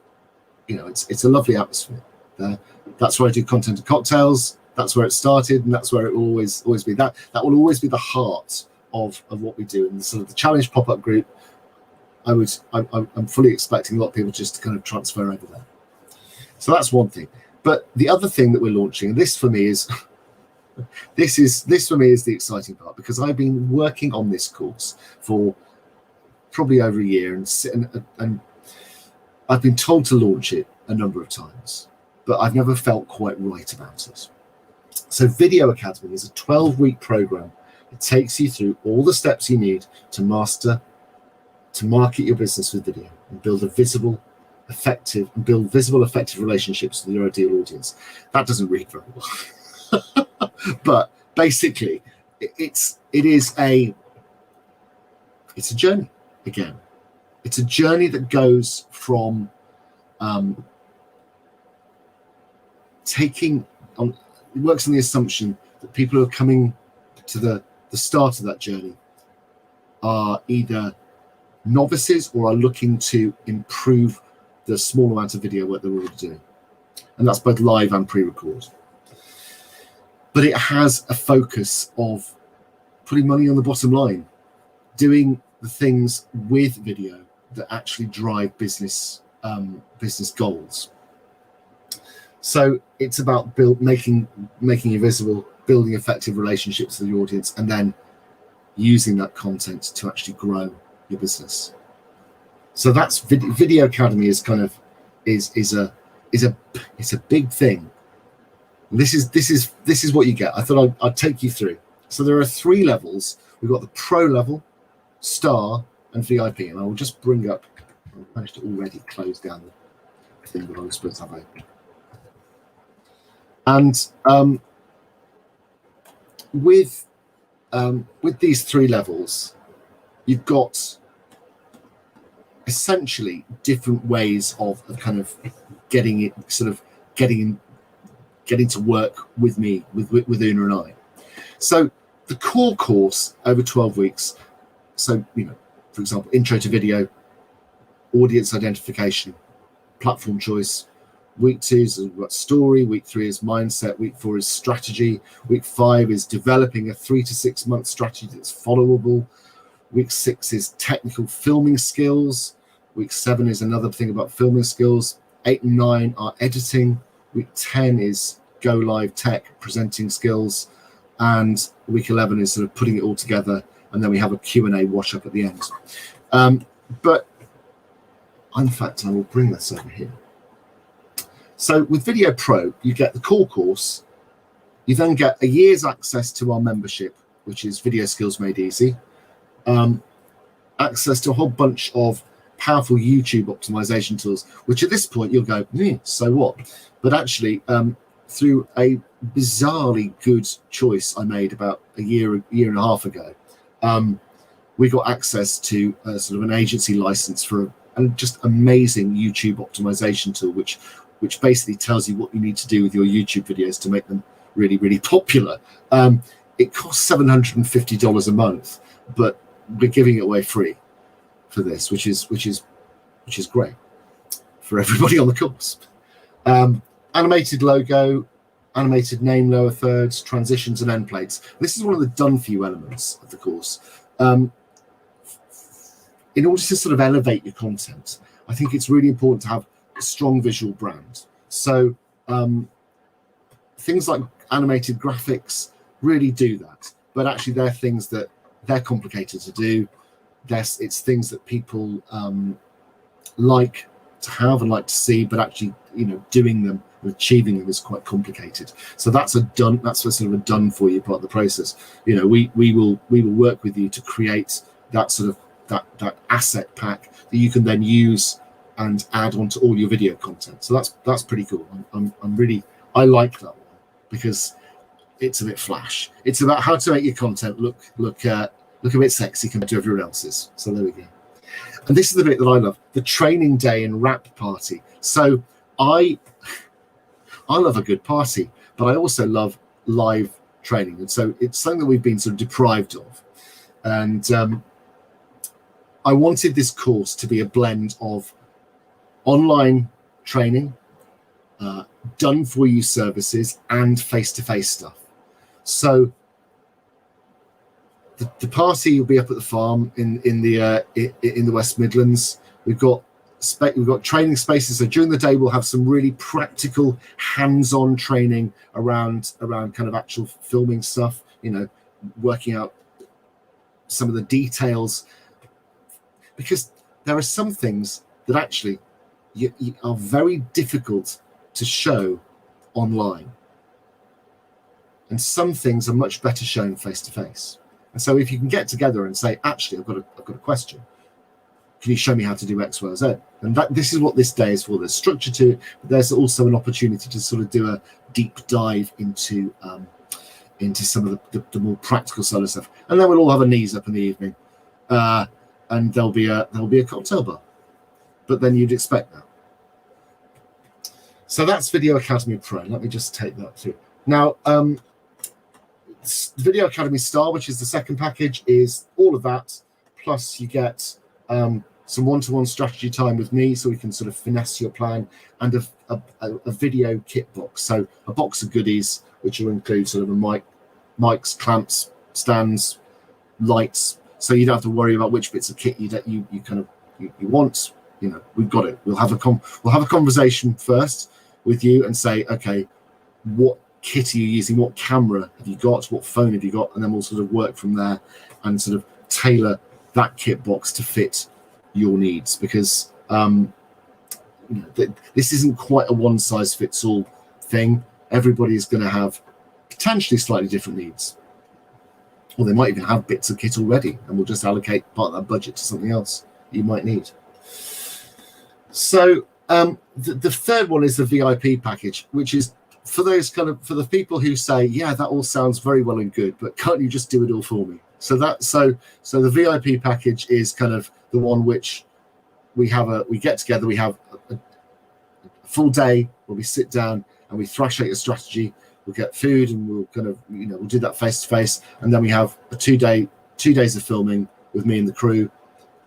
it's a lovely atmosphere there. That's where I do content and cocktails. That's where it started, and that's where it will always be. That will always be the heart of what we do. And sort of the challenge pop-up group, I'm fully expecting a lot of people just to kind of transfer over there. So that's one thing. But the other thing that we're launching, and this for me is the exciting part, because I've been working on this course for probably over a year, and I've been told to launch it a number of times, but I've never felt quite right about it. So Video Academy is a 12-week program. It takes you through all the steps you need to market your business with video and build visible, effective relationships with your ideal audience. That doesn't read very well, but basically, it's a journey again. It's a journey that goes from it works on the assumption that people who are coming to the start of that journey are either novices or are looking to improve the small amount of video work they're already doing. And that's both live and pre-record. But it has a focus of putting money on the bottom line, doing the things with video that actually drive business goals. So it's about making you visible, building effective relationships with your audience, and then using that content to actually grow your business. So that's Video Academy is a big thing. This is what you get. I thought I'd take you through. So there are 3 levels. We've got the Pro level, Star, and VIP. And I will just bring up. I managed to already close down the thing that I was supposed to have open. And with these 3 levels, you've got essentially different ways of kind of getting to work with me, with Una and I. So the core course over 12 weeks. So, for example, intro to video, audience identification, platform choice. Week 2 is about story. Week 3 is mindset. Week 4 is strategy. Week 5 is developing a 3 to 6 month strategy that's followable. Week 6 is technical filming skills. Week 7 is another thing about filming skills. 8 and 9 are editing. Week 10 is go live tech, presenting skills. And week 11 is sort of putting it all together. And then we have a Q&A wash up at the end. But in fact, I will bring this over here. So with Video Pro, you get the core course. You then get a year's access to our membership, which is Video Skills Made Easy. Access to a whole bunch of powerful YouTube optimization tools, which at this point you'll go, so what? But actually, through a bizarrely good choice I made about a year and a half ago, we got access to sort of an agency license for a just amazing YouTube optimization tool, which basically tells you what you need to do with your YouTube videos to make them really, really popular. It costs $750 a month, but we're giving it away free for this, which is great for everybody on the course. Animated logo, animated name, lower thirds, transitions, and end plates. This is one of the done for you elements of the course. In order to sort of elevate your content, I think it's really important to have a strong visual brand. So things like animated graphics really do that, but actually they're things that they're complicated to do. It's things that people like to have and like to see, but actually, doing them and achieving them is quite complicated. So that's a sort of a done for you part of the process. We will work with you to create that sort of that asset pack that you can then use and add onto all your video content. So that's pretty cool. I like that one because it's a bit flash. It's about how to make your content look a bit sexy compared to everyone else's. So there we go. And this is the bit that I love: the training day and wrap party. So I love a good party, but I also love live training, and so it's something that we've been sort of deprived of. And I wanted this course to be a blend of online training, done for you services, and face-to-face stuff. So the party will be up at the farm in the West Midlands. We've got training spaces. So during the day we'll have some really practical, hands-on training around kind of actual filming stuff. Working out some of the details, because there are some things that actually are very difficult to show online, and some things are much better shown face to face. And so if you can get together and say, actually, I've got a question, can you show me how to do X, Y, or Z? And this is what this day is for. There's structure to it, but there's also an opportunity to sort of do a deep dive into some of the more practical side of stuff. And then we'll all have a knees up in the evening, and there'll be a cocktail bar. But then you'd expect that. So that's Video Academy Pro. Let me just take that through. Now, Video Academy Star, which is the second package, is all of that. Plus you get some one-to-one strategy time with me, so we can sort of finesse your plan, and a video kit box. So a box of goodies, which will include sort of mics, clamps, stands, lights. So you don't have to worry about which bits of kit you want. We've got it. We'll have a conversation first with you and say, okay, what kit are you using? What camera have you got? What phone have you got? And then we'll sort of work from there and sort of tailor that kit box to fit your needs, because this isn't quite a one-size-fits-all thing. Everybody is going to have potentially slightly different needs, or they might even have bits of kit already, and we'll just allocate part of that budget to something else you might need. So the third one is the VIP package, which is for the people who say, yeah, that all sounds very well and good, but can't you just do it all for me? So the VIP package is kind of the one which we get together, we have a full day where we sit down and we thrash out your strategy. We'll get food, and we'll kind of we'll do that face to face, and then we have a 2 days of filming with me and the crew,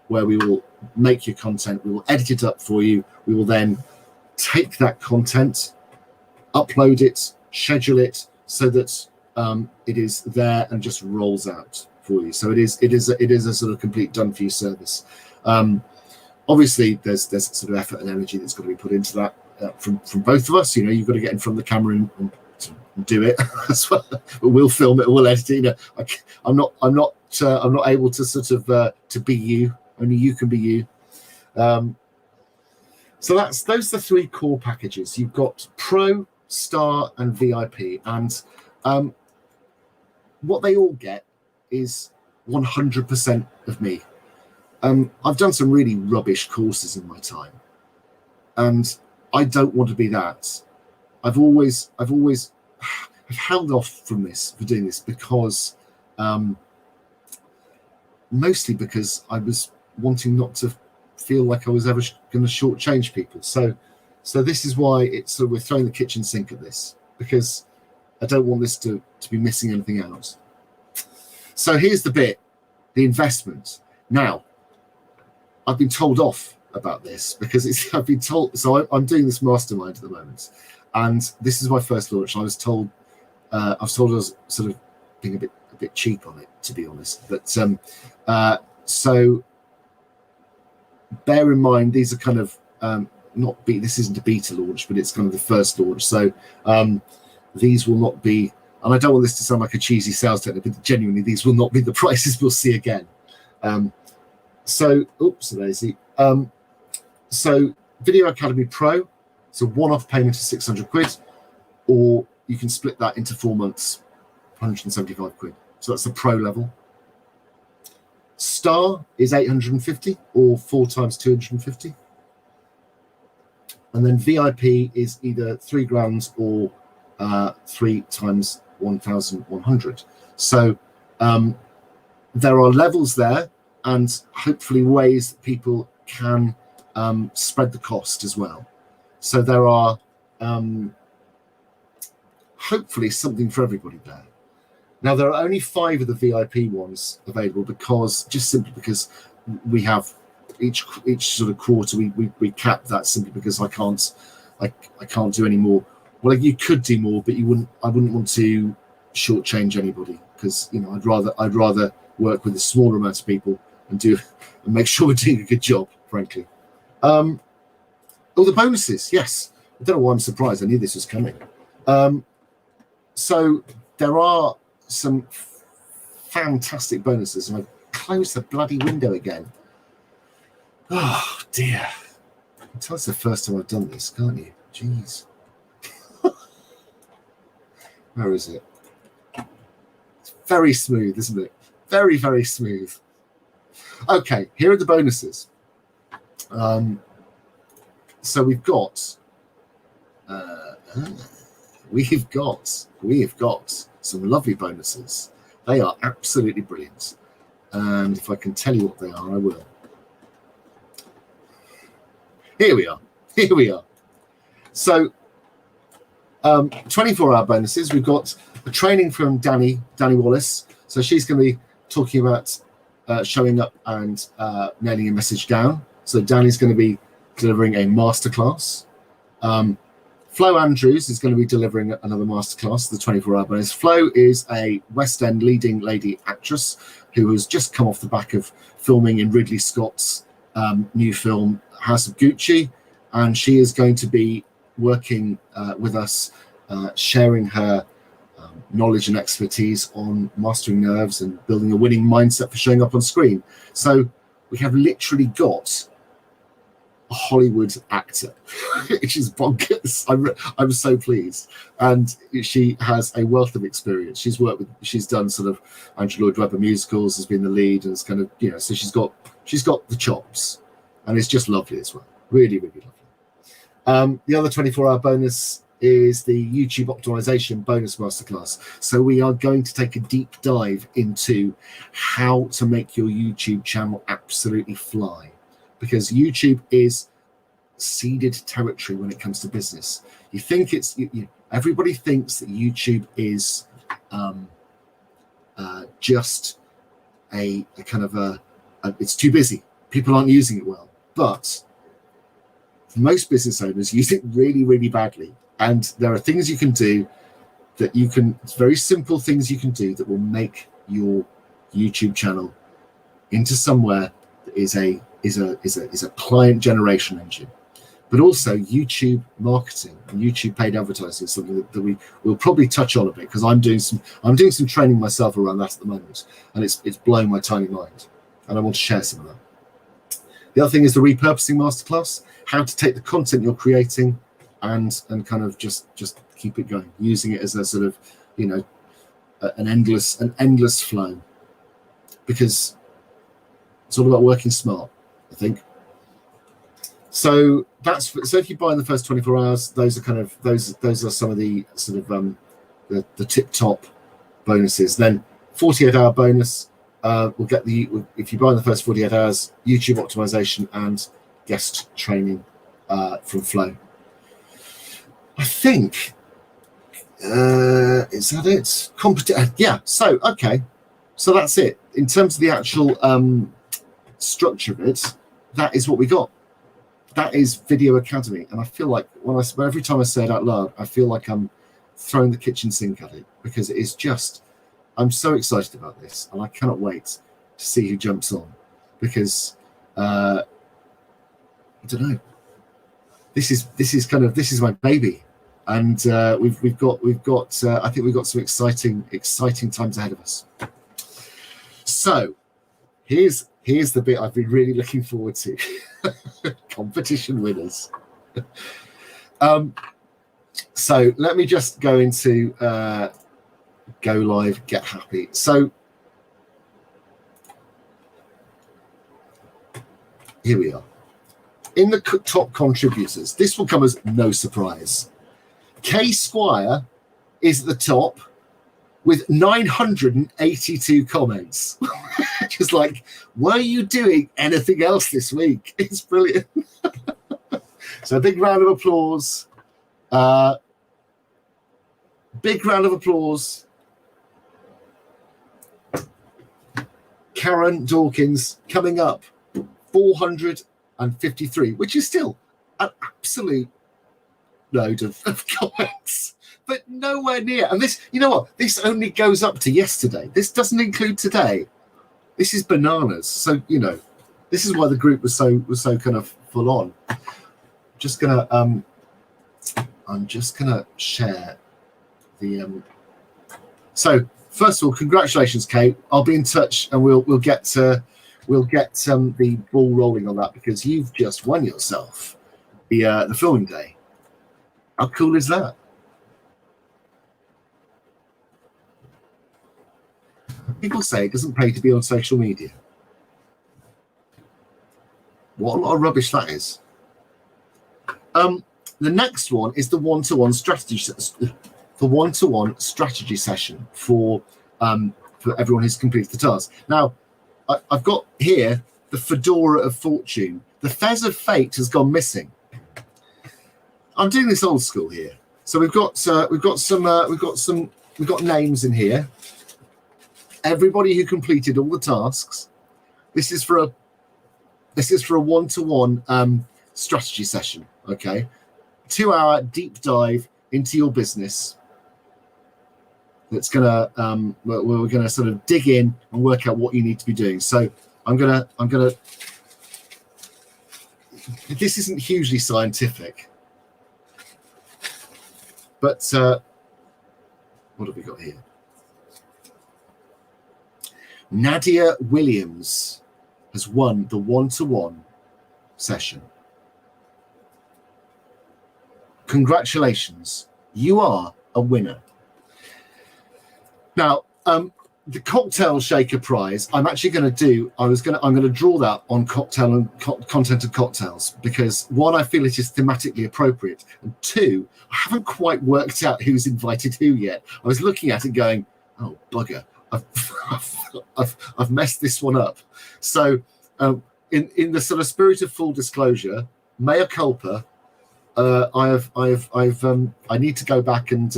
where we will make your content, we will edit it up for you, we will then take that content, upload it, schedule it so that it is there and just rolls out for you. So it is a sort of complete done for you service. Obviously there's sort of effort and energy that's got to be put into that from both of us. You've got to get in front of the camera and do it as well. But we'll film it, we'll edit it. I'm not able to sort of to be you. Only you can be you. So those are the three core packages. You've got Pro, Star, and VIP, and what they all get is 100% of me. I've done some really rubbish courses in my time, and I don't want to be that. I've held off from doing this because mostly because I was wanting not to feel like I was ever going to shortchange people. So this is why we're throwing the kitchen sink at this, because I don't want this to be missing anything out. So here's the bit, the investment. Now, I've been told off about this because I've been told. So I'm doing this mastermind at the moment, and this is my first launch. I was told I was sort of being a bit cheap on it, to be honest. But so bear in mind, these are kind of this isn't a beta launch, but it's kind of the first launch. So these will not be, and I don't want this to sound like a cheesy sales technique, but genuinely, these will not be the prices we'll see again. So Video Academy Pro, So one-off payment is 600 quid, or you can split that into 4 months, 175 quid. So that's the pro level. Star is 850, or 4 times 250. And then VIP is either 3 grand or 3 times 1,100. So there are levels there, and hopefully ways that people can spread the cost as well. So there are hopefully something for everybody there. Now, there are only 5 of the VIP ones available, because we have each sort of quarter we cap that, simply because I can't do any more. Well, you could do more, but I wouldn't want to shortchange anybody, because I'd rather work with a smaller amount of people and make sure we're doing a good job, frankly. The bonuses, yes. I don't know why I'm surprised. I knew this was coming. So there are some fantastic bonuses, and I've closed the bloody window again. Oh dear. You can tell it's the first time I've done this, can't you? Jeez. Where is it? It's very smooth, isn't it? Very, very smooth. Okay, here are the bonuses. So we've got some lovely bonuses. They are absolutely brilliant. And if I can tell you what they are, I will. Here we are. So 24-hour bonuses. We've got a training from Danny Wallace. So she's going to be talking about showing up and nailing a message down. So Danny's going to be delivering a masterclass. Flo Andrews is going to be delivering another masterclass, the 24-hour bonus. Flo is a West End leading lady actress who has just come off the back of filming in Ridley Scott's new film, House of Gucci. And she is going to be working with us, sharing her knowledge and expertise on mastering nerves and building a winning mindset for showing up on screen. So we have literally got a Hollywood actor, which is bonkers. I'm so pleased. And she has a wealth of experience. She's done sort of Andrew Lloyd Webber musicals, has been the lead, and it's kind of, so she's got the chops, and it's just lovely as well. Really, really lovely. The other 24-hour bonus is the YouTube optimization bonus masterclass. So we are going to take a deep dive into how to make your YouTube channel absolutely fly, because YouTube is seeded territory when it comes to business. You think everybody thinks that YouTube is just a kind of it's too busy. People aren't using it well, but most business owners use it really, really badly. And there are things you can do it's very simple things you can do that will make your YouTube channel into somewhere that is a client generation engine. But also YouTube marketing and YouTube paid advertising is something that we will probably touch on a bit, because I'm doing some training myself around that at the moment, and it's blowing my tiny mind, and I want to share some of that. The other thing is the repurposing masterclass, how to take the content you're creating and kind of just keep it going, using it as a sort of an endless flow, because it's all about working smart, I think. So if you buy in the first 24 hours, those are some of the sort of the tip top bonuses. Then 48-hour bonus will get if you buy in the first 48 hours, YouTube optimization and guest training from Flo. I think is that it? Yeah. So okay. So that's it. In terms of the actual structure of it, that is what we got. That is Video Academy, and I feel like every time I say it out loud, I feel like I'm throwing the kitchen sink at it, because it is just, I'm so excited about this, and I cannot wait to see who jumps on, because I don't know. This is my baby, and we've got I think we've got some exciting times ahead of us. So here's the bit I've been really looking forward to. Competition winners. So let me just go into go live, get happy. So here we are. In the top contributors, this will come as no surprise. K Squire is at the top with 982 comments. Just like, were you doing anything else this week? It's brilliant. So a big round of applause. Big round of applause. Karen Dawkins coming up, 453, which is still an absolute load of comments, but nowhere near. And this, you know what? This only goes up to yesterday. This doesn't include today. This is bananas. So, you know, this is why the group was so kind of full on. I'm just gonna share the so first of all, congratulations, Kate. I'll be in touch and we'll get the ball rolling on that, because you've just won yourself the filming day. How cool is that? People say it doesn't pay to be on social media. What a lot of rubbish that is. The next one is the one-to-one strategy. The one-to-one strategy session for everyone who's completed the task. Now, I've got here the fedora of fortune. The fez of fate has gone missing. I'm doing this old school here. So we've got names in here. Everybody who completed all the tasks. This is for a one-to-one strategy session. Okay, 2-hour deep dive into your business. That's gonna we're gonna sort of dig in and work out what you need to be doing. So I'm gonna. This isn't hugely scientific, but what have we got here? Nadia Williams has won the one-to-one session. Congratulations, you are a winner. Now, the cocktail shaker prize, I'm actually going to do. I'm going to draw that on cocktail and content and cocktails, because one, I feel it is thematically appropriate, and two, I haven't quite worked out who's invited who yet. I was looking at it going, oh bugger, I've messed this one up. So, in the sort of spirit of full disclosure, mea culpa. I need to go back and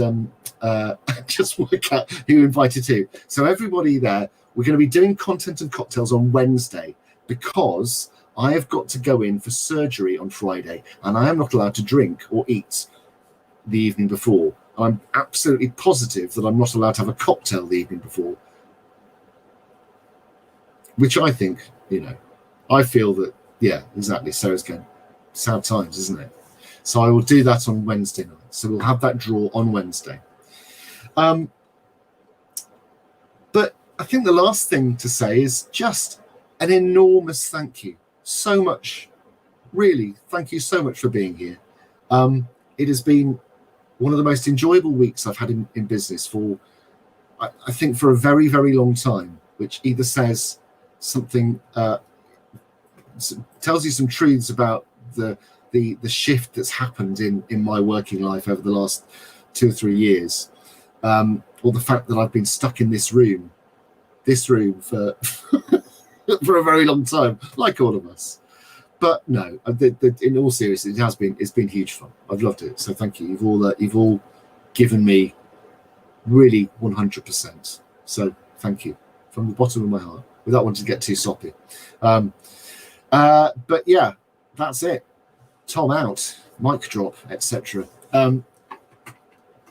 just work out who invited who. So everybody there, we're going to be doing content and cocktails on Wednesday, because I have got to go in for surgery on Friday, and I am not allowed to drink or eat the evening before. I'm absolutely positive that I'm not allowed to have a cocktail the evening before, which I think, you know, I feel that, yeah, exactly. So it's going sad times, isn't it? So I will do that on Wednesday night. So we'll have that draw on Wednesday. But I think the last thing to say is just an enormous thank you. So much, really, thank you so much for being here. It has been one of the most enjoyable weeks I've had in business for, I think, for a very, very long time, which either says something, tells you some truths about the shift that's happened in my working life over the last 2 or 3 years, or the fact that I've been stuck in this room for for a very long time, like all of us. But no, in all seriousness, it's been huge fun. I've loved it. So thank you. You've all given me really 100%. So thank you from the bottom of my heart, without wanting to get too soppy. But yeah, that's it. Tom out, mic drop, etc.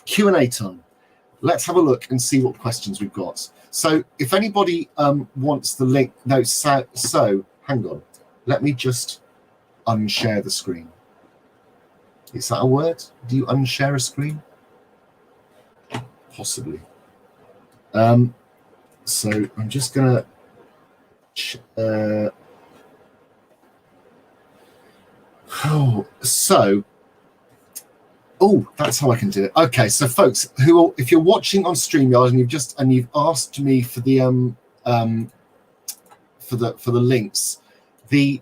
Q&A time. Let's have a look and see what questions we've got. So if anybody wants the link, no, so hang on. Let me just unshare the screen. Is that a word? Do you unshare a screen? Possibly. So I'm just gonna so Oh, that's how I can do it. Okay, so folks, if you're watching on StreamYard and you've asked me for the for the links, the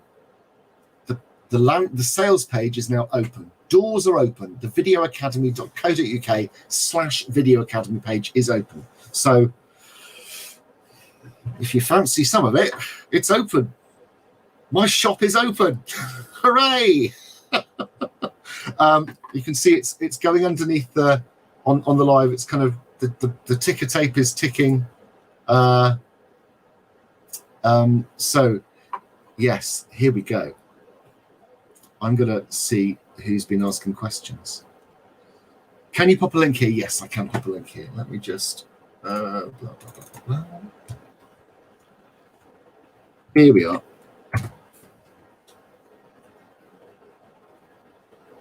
sales page is now open. Doors are open. The videoacademy.co.uk/video academy page is open. So if you fancy some of it, it's open. My shop is open. Hooray! You can see it's going underneath on the live. It's kind of the ticker tape is ticking. So yes, here we go. I'm gonna see who's been asking questions. Can you pop a link here? Yes, I can pop a link here. Let me just blah, blah, blah, blah. Here we are.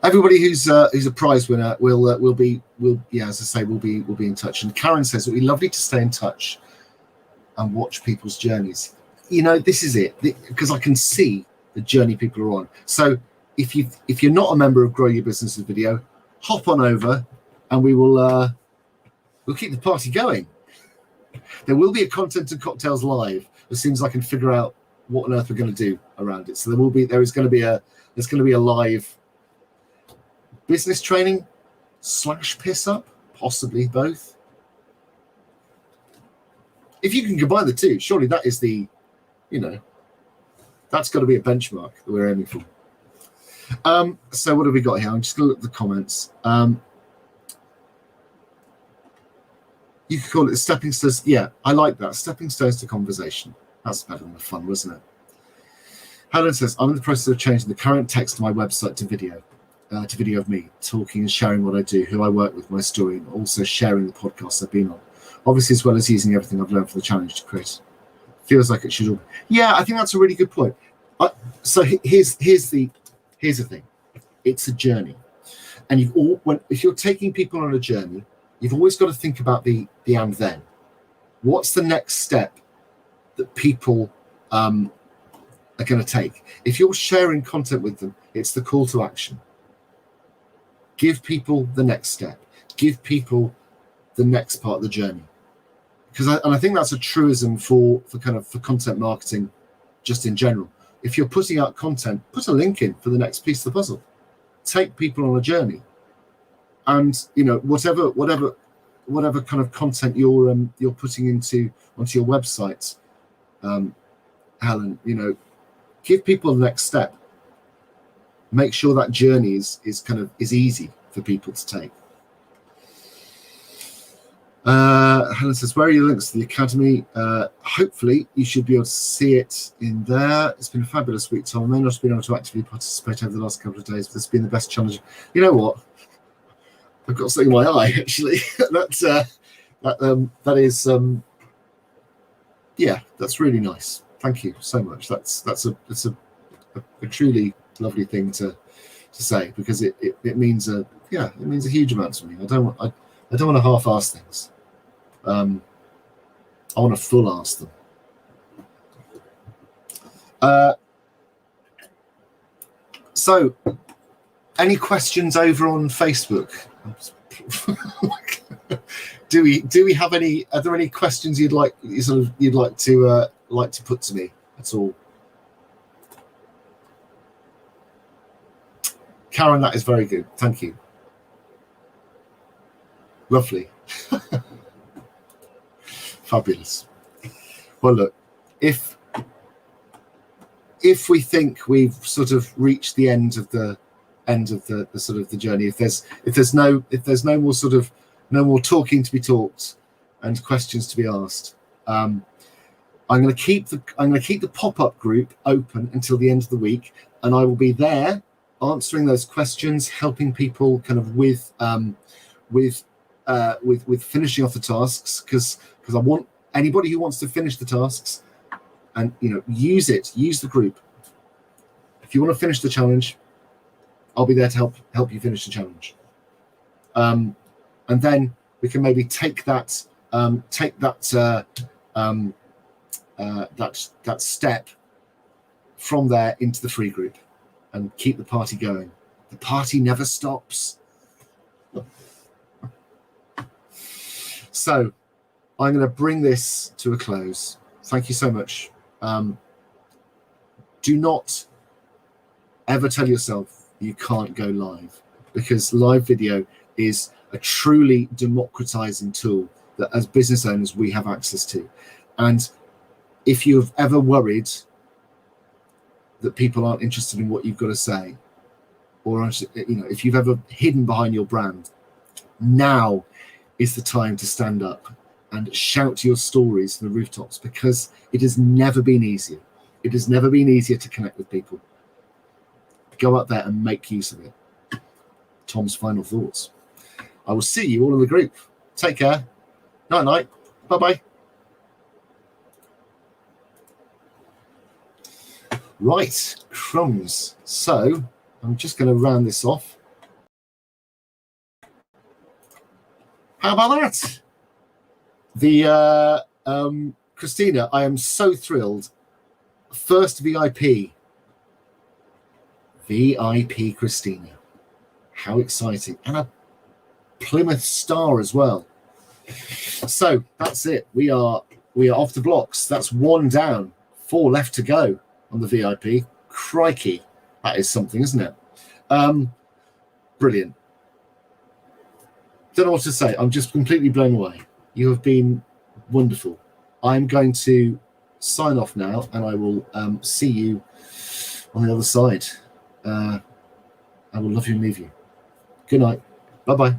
Everybody who's a prize winner will be as I say, we'll be in touch. And Karen says it would be lovely to stay in touch and watch people's journeys. You know, this is it, because I can see the journey people are on. So if you're not a member of Grow Your Business with Video, hop on over, and we'll keep the party going. There will be a Content and Cocktails live as soon as I can figure out what on earth we're going to do around it. So there's going to be a live business training / piss up, possibly both. If you can combine the two, surely that is that's got to be a benchmark that we're aiming for. So what have we got here? I'm just going to look at the comments. You could call it the stepping stones. Yeah, I like that. Stepping stones to conversation. That's better than the fun, wasn't it? Helen says, I'm in the process of changing the current text to my website to video of me talking and sharing what I do, who I work with, my story, and also sharing the podcasts I've been on. Obviously, as well as using everything I've learned for the challenge to create. Feels like it should all. Yeah, I think that's a really good point. So here's the thing. It's a journey, and if you're taking people on a journey, you've always got to think about the and then. What's the next step that people are going to take? If you're sharing content with them, it's the call to action. Give people the next step. Give people the next part of the journey. Because I think that's a truism for content marketing, just in general. If you're putting out content, put a link in for the next piece of the puzzle. Take people on a journey, and whatever kind of content you're putting onto your website, Helen, give people the next step. Make sure that journey is easy for people to take. Helen says, where are your links to the Academy? Hopefully you should be able to see it in there. It's been a fabulous week, Tom. I may not have been able to actively participate over the last couple of days, but it's been the best challenge. You know what? I've got something in my eye, actually. that is that's really nice. Thank you so much. That's a truly lovely thing to say, because it means it means a huge amount to me. I don't want to half-ass things. I want to full-ass them. So, any questions over on Facebook? Do we have any? Are there any questions you'd like to put to me at all? Karen, that is very good. Thank you. Lovely. Fabulous. Well, look, if we think we've sort of reached the end of the sort of the journey, if there's no more talking to be talked and questions to be asked, I'm going to keep the pop-up group open until the end of the week, and I will be there answering those questions, helping people kind of with finishing off the tasks, because I want anybody who wants to finish the tasks and use the group. If you want to finish the challenge, I'll be there to help you finish the challenge. And then we can maybe take that step from there into the free group and keep the party going. The party never stops. So I'm going to bring this to a close. Thank you so much. Do not ever tell yourself you can't go live, because live video is a truly democratizing tool that as business owners we have access to. And if you've ever worried that people aren't interested in what you've got to say, or if you've ever hidden behind your brand, now is the time to stand up and shout your stories from the rooftops, because it has never been easier. It has never been easier to connect with people. Go out there and make use of it. Tom's final thoughts. I will see you all in the group. Take care. Night night. Bye-bye. Right, crumbs. So I'm just going to round this off. How about that? The Christina, I am so thrilled. First VIP Christina. How exciting. And a Plymouth Star as well. So that's it. We are off the blocks. That's 1 down, 4 left to go on the VIP. Crikey. That is something, isn't it? Brilliant. Don't know what to say. I'm just completely blown away. You have been wonderful. I'm going to sign off now, and I will see you on the other side. I will love you and leave you. Good night. Bye-bye.